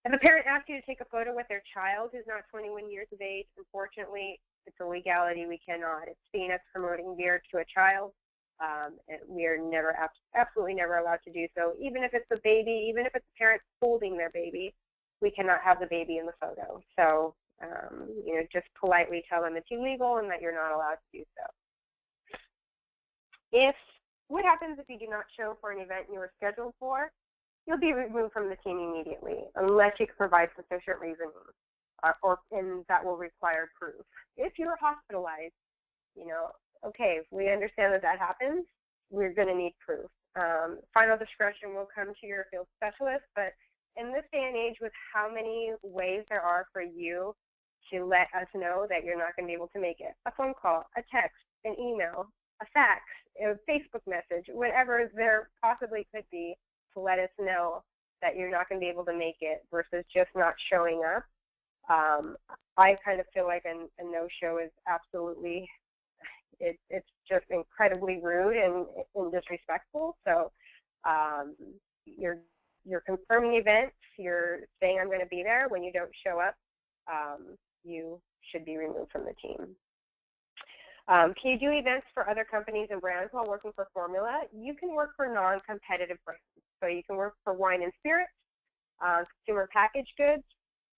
Speaker 1: If a parent asks you to take a photo with their child who's not 21 years of age, unfortunately, it's a legality. We cannot. It's seen as promoting beer to a child. And we are absolutely never allowed to do so. Even if it's a baby, even if it's a parent holding their baby, we cannot have the baby in the photo. So, just politely tell them it's illegal and that you're not allowed to do so. What happens if you do not show for an event you were scheduled for? You'll be removed from the team immediately, unless you can provide sufficient reasoning, and that will require proof. If you're hospitalized, okay, if we understand that happens, we're going to need proof. Final discretion will come to your field specialist, but in this day and age, with how many ways there are for you to let us know that you're not going to be able to make it, a phone call, a text, an email, a fax, a Facebook message, whatever there possibly could be to let us know that you're not going to be able to make it versus just not showing up. I kind of feel like a no-show is absolutely, it's just incredibly rude and disrespectful. So you're confirming events, you're saying I'm going to be there. When you don't show up, you should be removed from the team. Can you do events for other companies and brands while working for Formula? You can work for non-competitive brands. So you can work for wine and spirits, consumer packaged goods,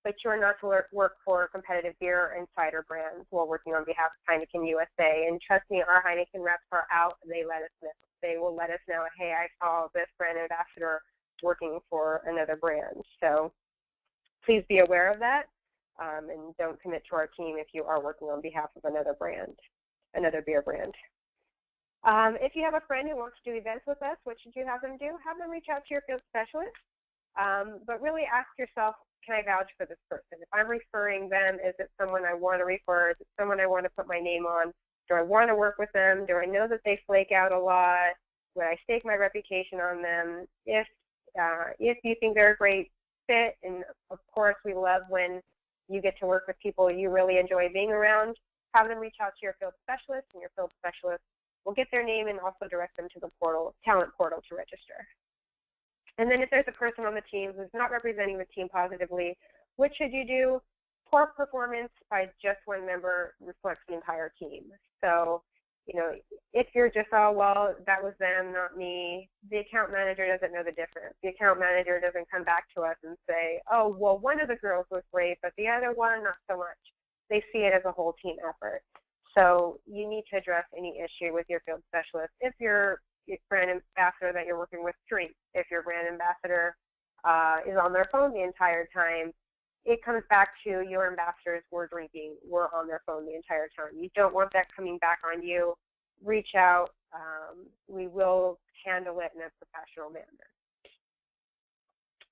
Speaker 1: but you're not to work for competitive beer and cider brands while working on behalf of Heineken USA. And trust me, our Heineken reps are out. They let us know. They will let us know, hey, I saw this brand ambassador working for another brand. So please be aware of that, and don't commit to our team if you are working on behalf of another brand, another beer brand. If you have a friend who wants to do events with us, what should you have them do? Have them reach out to your field specialist, but really ask yourself, can I vouch for this person? If I'm referring them, is it someone I want to refer? Is it someone I want to put my name on? Do I want to work with them? Do I know that they flake out a lot? would I stake my reputation on them? If you think they're a great fit, and of course we love when you get to work with people you really enjoy being around, have them reach out to your field specialist, and your field specialist will get their name and also direct them to the portal, talent portal, to register. And then if there's a person on the team who's not representing the team positively, what should you do? Poor performance by just one member reflects the entire team. So, you know, if you're just, oh, well, that was them, not me, the account manager doesn't know the difference. The account manager doesn't come back to us and say, oh, well, one of the girls was great, but the other one, not so much. They see it as a whole team effort. So you need to address any issue with your field specialist. If your brand ambassador that you're working with drinks, if your brand ambassador is on their phone the entire time, it comes back to your ambassadors were drinking, were on their phone the entire time. You don't want that coming back on you. Reach out. We will handle it in a professional manner.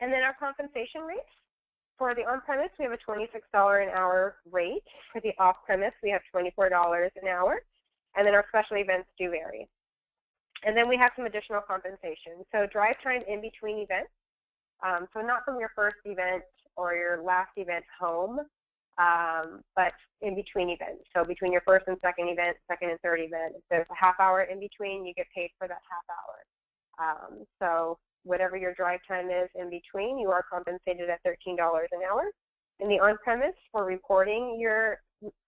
Speaker 1: And then our compensation rates. For the on-premise, we have a $26 an hour rate. For the off-premise, we have $24 an hour. And then our special events do vary. And then we have some additional compensation. So drive time in between events. So not from your first event or your last event home, but in between events. So between your first and second event, second and third event, if there's a half hour in between, you get paid for that half hour. So whatever your drive time is in between, you are compensated at $13 an hour. In the on-premise, for reporting, you're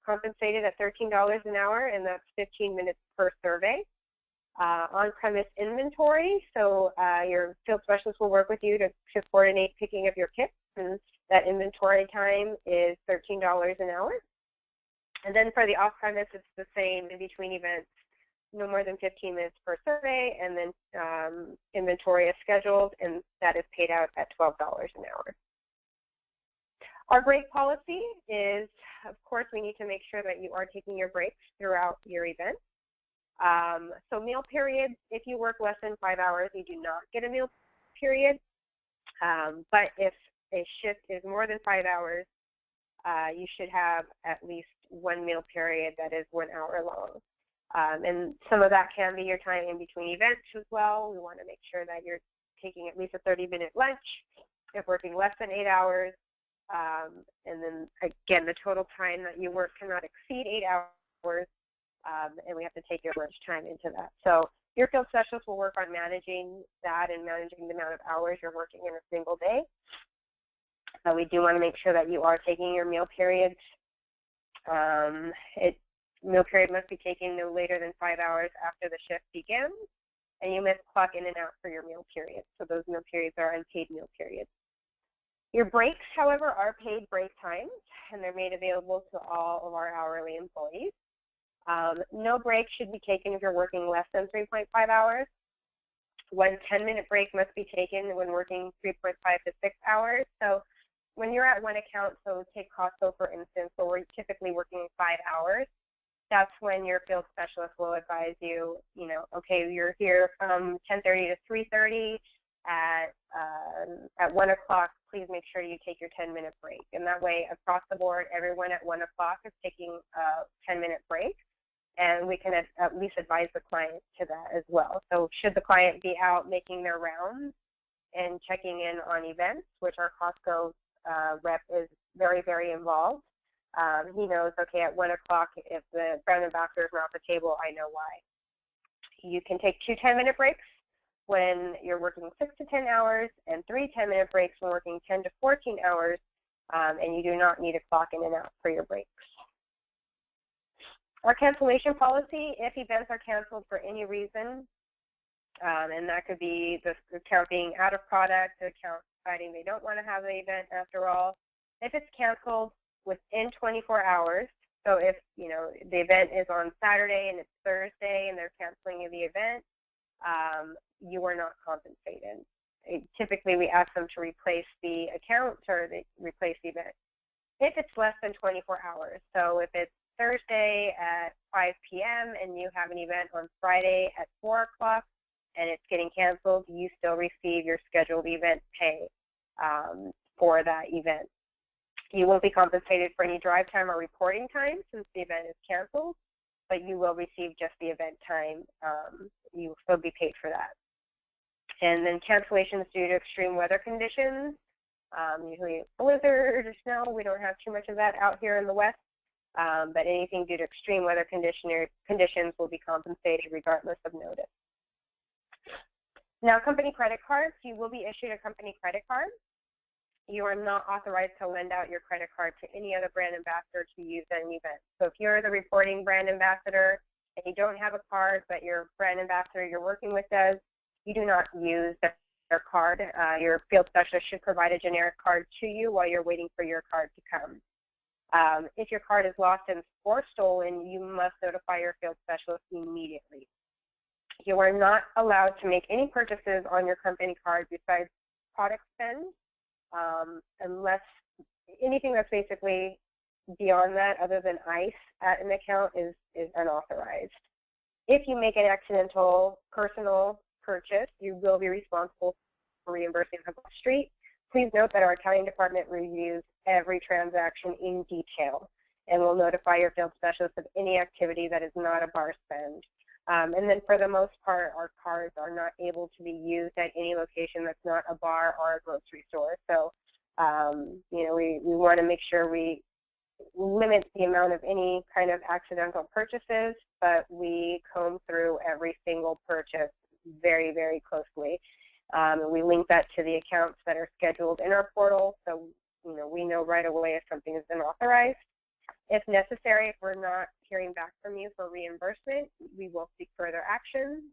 Speaker 1: compensated at $13 an hour, and that's 15 minutes per survey. On-premise inventory, so your field specialist will work with you to coordinate picking of your kits, and that inventory time is $13 an hour. And then for the off-premise, it's the same in between events, no more than 15 minutes per survey, and then inventory is scheduled, and that is paid out at $12 an hour. Our break policy is, of course, we need to make sure that you are taking your breaks throughout your event. So meal periods, if you work less than 5 hours, you do not get a meal period. But if a shift is more than 5 hours, you should have at least one meal period that is 1 hour long. And some of that can be your time in between events as well. We want to make sure that you're taking at least a 30-minute lunch if working less than 8 hours. And then, again, the total time that you work cannot exceed 8 hours. And we have to take your lunch time into that. So your field specialist will work on managing that and managing the amount of hours you're working in a single day. We do want to make sure that you are taking your meal periods. Meal period must be taken no later than 5 hours after the shift begins, and you must clock in and out for your meal periods. So those meal periods are unpaid meal periods. Your breaks, however, are paid break times, and they're made available to all of our hourly employees. No break should be taken if you're working less than 3.5 hours. One 10-minute break must be taken when working 3.5 to 6 hours. So when you're at one account, so take Costco for instance, where we're typically working 5 hours, that's when your field specialist will advise you, okay, you're here from 10:30 to 3:30. At 1 o'clock, please make sure you take your 10-minute break. And that way, across the board, everyone at 1 o'clock is taking a 10-minute break. And we can at least advise the client to that as well. So should the client be out making their rounds and checking in on events, which our Costco rep is very, very involved, he knows, okay, at 1 o'clock, if the brand ambassador is not at the table, I know why. You can take 2 10-minute breaks when you're working 6 to 10 hours and 3 10-minute breaks when working 10 to 14 hours, and you do not need to clock in and out for your breaks. Our cancellation policy, if events are canceled for any reason, and that could be the account being out of product, the account deciding they don't want to have the event after all. If it's canceled within 24 hours, so if the event is on Saturday and it's Thursday and they're canceling the event, you are not compensated. Typically, we ask them to replace the account or replace the event. If it's less than 24 hours, so if it's Thursday at 5 p.m. and you have an event on Friday at 4 o'clock and it's getting canceled, you still receive your scheduled event pay for that event. You won't be compensated for any drive time or reporting time since the event is canceled. but you will receive just the event time. You will still be paid for that. And then cancellations due to extreme weather conditions, usually blizzard or snow. We don't have too much of that out here in the West, but anything due to extreme weather conditions will be compensated regardless of notice. Now, company credit cards, you will be issued a company credit card. You are not authorized to lend out your credit card to any other brand ambassador to use at an event. So if you're the reporting brand ambassador and you don't have a card, but your brand ambassador you're working with does, you do not use their card. Your field specialist should provide a generic card to you while you're waiting for your card to come. If your card is lost or stolen, you must notify your field specialist immediately. You are not allowed to make any purchases on your company card besides product spend, unless anything that's basically beyond that other than ICE at an account is unauthorized. If you make an accidental personal purchase, you will be responsible for reimbursing Havas Street. Please note that our accounting department reviews every transaction in detail and will notify your field specialist of any activity that is not a bar spend. And then for the most part, our cards are not able to be used at any location that's not a bar or a grocery store. So, you know, we want to make sure we limit the amount of any kind of accidental purchases, but we comb through every single purchase very, very closely. And we link that to the accounts that are scheduled in our portal, so you know we know right away if something has been authorized. If necessary, if we're not hearing back from you for reimbursement, we will seek further action.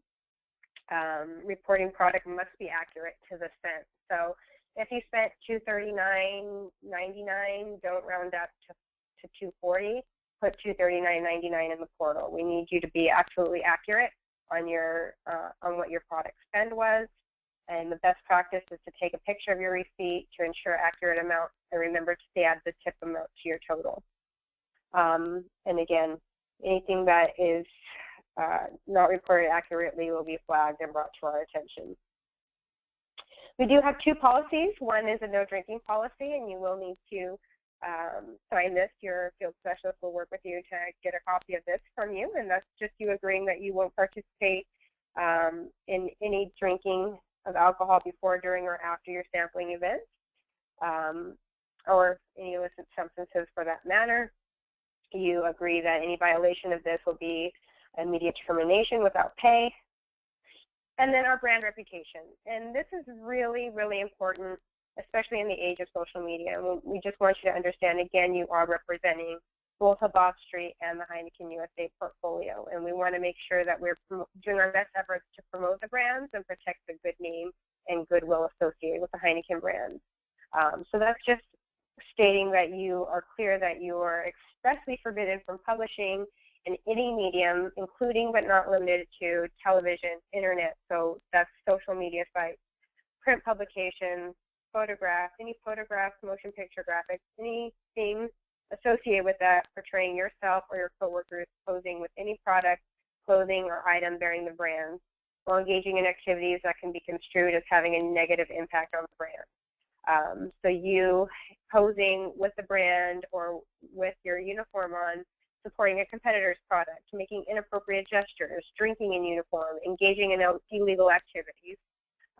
Speaker 1: Reporting product must be accurate to the cent. So if you spent $239.99, don't round up to $240. Put $239.99 in the portal. We need you to be absolutely accurate on your on what your product spend was. And the best practice is to take a picture of your receipt to ensure accurate amount, and remember to add the tip amount to your total. And again, anything that is not reported accurately will be flagged and brought to our attention. We do have two policies. One is a no drinking policy, and you will need to sign this. Your field specialist will work with you to get a copy of this from you, and that's just you agreeing that you won't participate in any drinking of alcohol before, during, or after your sampling event, or any illicit substances for that matter. You agree that any violation of this will be immediate termination without pay. And then our brand reputation. And this is really, really important, especially in the age of social media. And we just want you to understand, again, you are representing both Havas Street and the Heineken USA portfolio. And we want to make sure that we're doing our best efforts to promote the brands and protect the good name and goodwill associated with the Heineken brand. So that's just stating that you are clear that you are expressly forbidden from publishing in any medium, including but not limited to television, internet, so that's social media sites, print publications, photographs, any photographs, motion picture graphics, anything associated with that portraying yourself or your coworkers posing with any product, clothing, or item bearing the brand, or engaging in activities that can be construed as having a negative impact on the brand. So you posing with the brand or with your uniform on, supporting a competitor's product, making inappropriate gestures, drinking in uniform, engaging in illegal activities.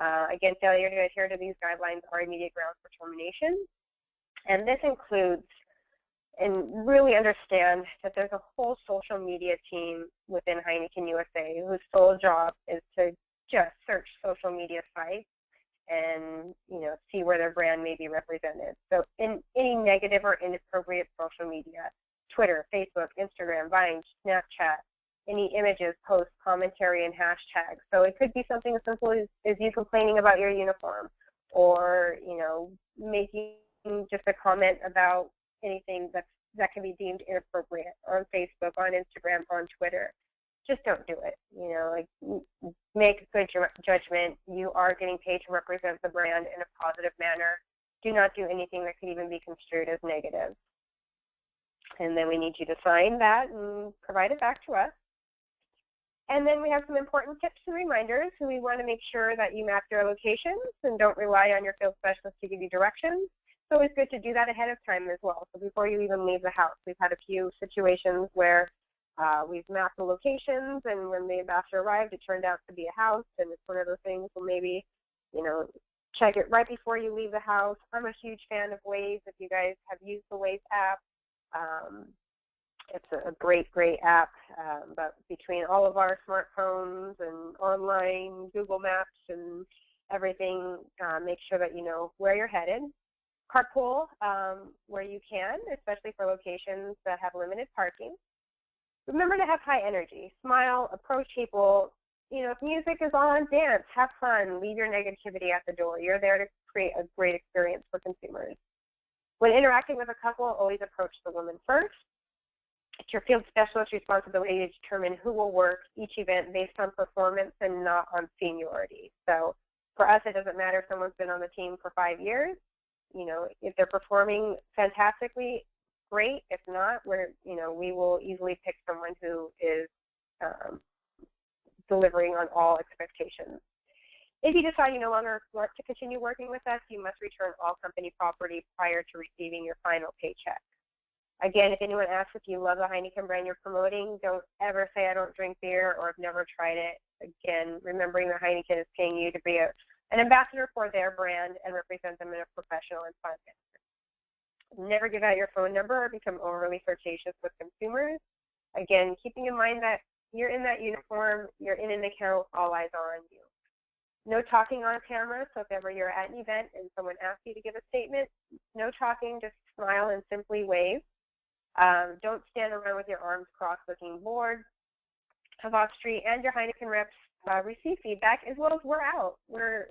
Speaker 1: Again, failure to adhere to these guidelines are immediate grounds for termination. And this includes, and really understand that there's a whole social media team within Heineken USA whose sole job is to just search social media sites and see where their brand may be represented. So in any negative or inappropriate social media, Twitter, Facebook, Instagram, Vine, Snapchat, any images, posts, commentary, and hashtags. So it could be something as simple as you complaining about your uniform, or making just a comment about anything that can be deemed inappropriate on Facebook, on Instagram, on Twitter. Just don't do it. Make a good judgment. You are getting paid to represent the brand in a positive manner. Do not do anything that could even be construed as negative. And then we need you to sign that and provide it back to us. And then we have some important tips and reminders. So we want to make sure that you map your locations and don't rely on your field specialist to give you directions. It's always good to do that ahead of time as well. So before you even leave the house, we've had a few situations where We've mapped the locations, and when the ambassador arrived, it turned out to be a house, and it's one of those things where maybe, check it right before you leave the house. I'm a huge fan of Waze. If you guys have used the Waze app, it's a great, great app. But between all of our smartphones and online Google Maps and everything, make sure that you know where you're headed. Carpool where you can, especially for locations that have limited parking. Remember to have high energy. Smile, approach people. If music is on, dance, have fun, leave your negativity at the door. You're there to create a great experience for consumers. When interacting with a couple, always approach the woman first. It's your field specialist's responsibility to determine who will work each event based on performance and not on seniority. So for us, it doesn't matter if someone's been on the team for 5 years. If they're performing fantastically, great. If not, we will easily pick someone who is delivering on all expectations. If you decide you no longer want to continue working with us, you must return all company property prior to receiving your final paycheck. Again, if anyone asks if you love the Heineken brand you're promoting, don't ever say I don't drink beer or I've never tried it. Again, remembering that Heineken is paying you to be an ambassador for their brand and represent them in a professional and fun manner. Never give out your phone number or become overly flirtatious with consumers. Again, keeping in mind that you're in that uniform, you're in an account, all eyes are on you. No talking on camera, so if ever you're at an event and someone asks you to give a statement, no talking, just smile and simply wave. Don't stand around with your arms crossed looking bored. Havas Street and your Heineken reps receive feedback, as well as we're out.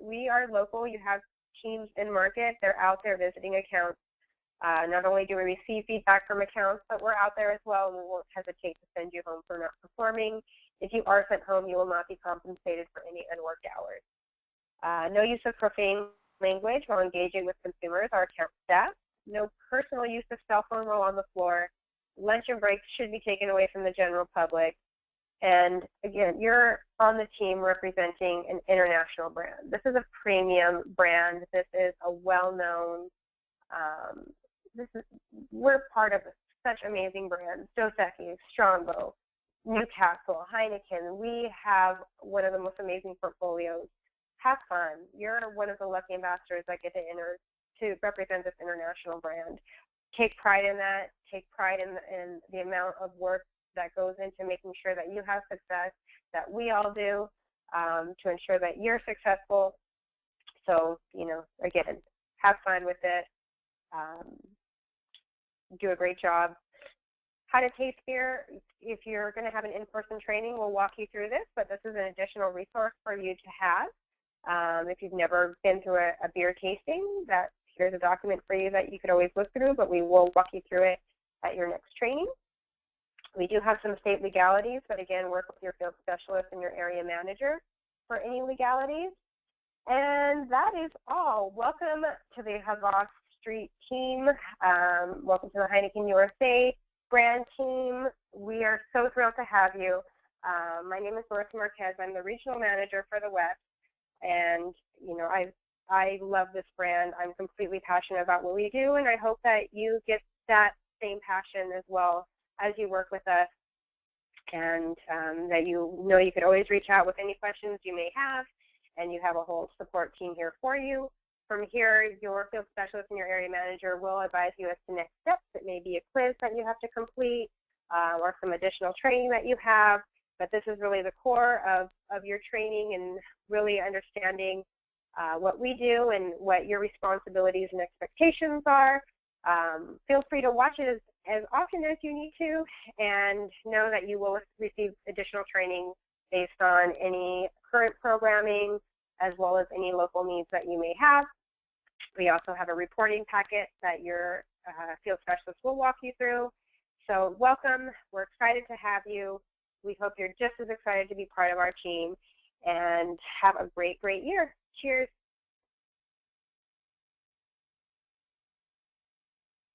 Speaker 1: We are local. You have teams in market. They're out there visiting accounts. Not only do we receive feedback from accounts, but we're out there as well, and we won't hesitate to send you home for not performing. If you are sent home, you will not be compensated for any unworked hours. No use of profane language while engaging with consumers or account staff. No personal use of cell phone while on the floor. Lunch and breaks should be taken away from the general public. And again, you're on the team representing an international brand. This is a premium brand. This is a well-known, we're part of such amazing brands. Dos Equis, Strongbow, Newcastle, Heineken. We have one of the most amazing portfolios. Have fun. You're one of the lucky ambassadors that get to represent this international brand. Take pride in that. Take pride in the amount of work that goes into making sure that you have success, that we all do, to ensure that you're successful. So, again, have fun with it. Do a great job. How to taste beer. If you're going to have an in-person training, we'll walk you through this, but this is an additional resource for you to have. If you've never been through a beer tasting, here's a document for you that you could always look through, but we will walk you through it at your next training. We do have some state legalities, but again, work with your field specialist and your area manager for any legalities. And that is all. Welcome to the Havas Street team. Welcome to the Heineken USA brand team. We are so thrilled to have you. My name is Marissa Marquez. I'm the regional manager for the West. And, I love this brand. I'm completely passionate about what we do, and I hope that you get that same passion as well as you work with us, and that you could always reach out with any questions you may have, and you have a whole support team here for you. From here, your field specialist and your area manager will advise you as to next steps. It may be a quiz that you have to complete or some additional training that you have, but this is really the core of your training and really understanding what we do and what your responsibilities and expectations are. Feel free to watch it as often as you need to, and know that you will receive additional training based on any current programming as well as any local needs that you may have. We also have a reporting packet that your field specialist will walk you through. So welcome. We're excited to have you. We hope you're just as excited to be part of our team, and have a great, great year. Cheers.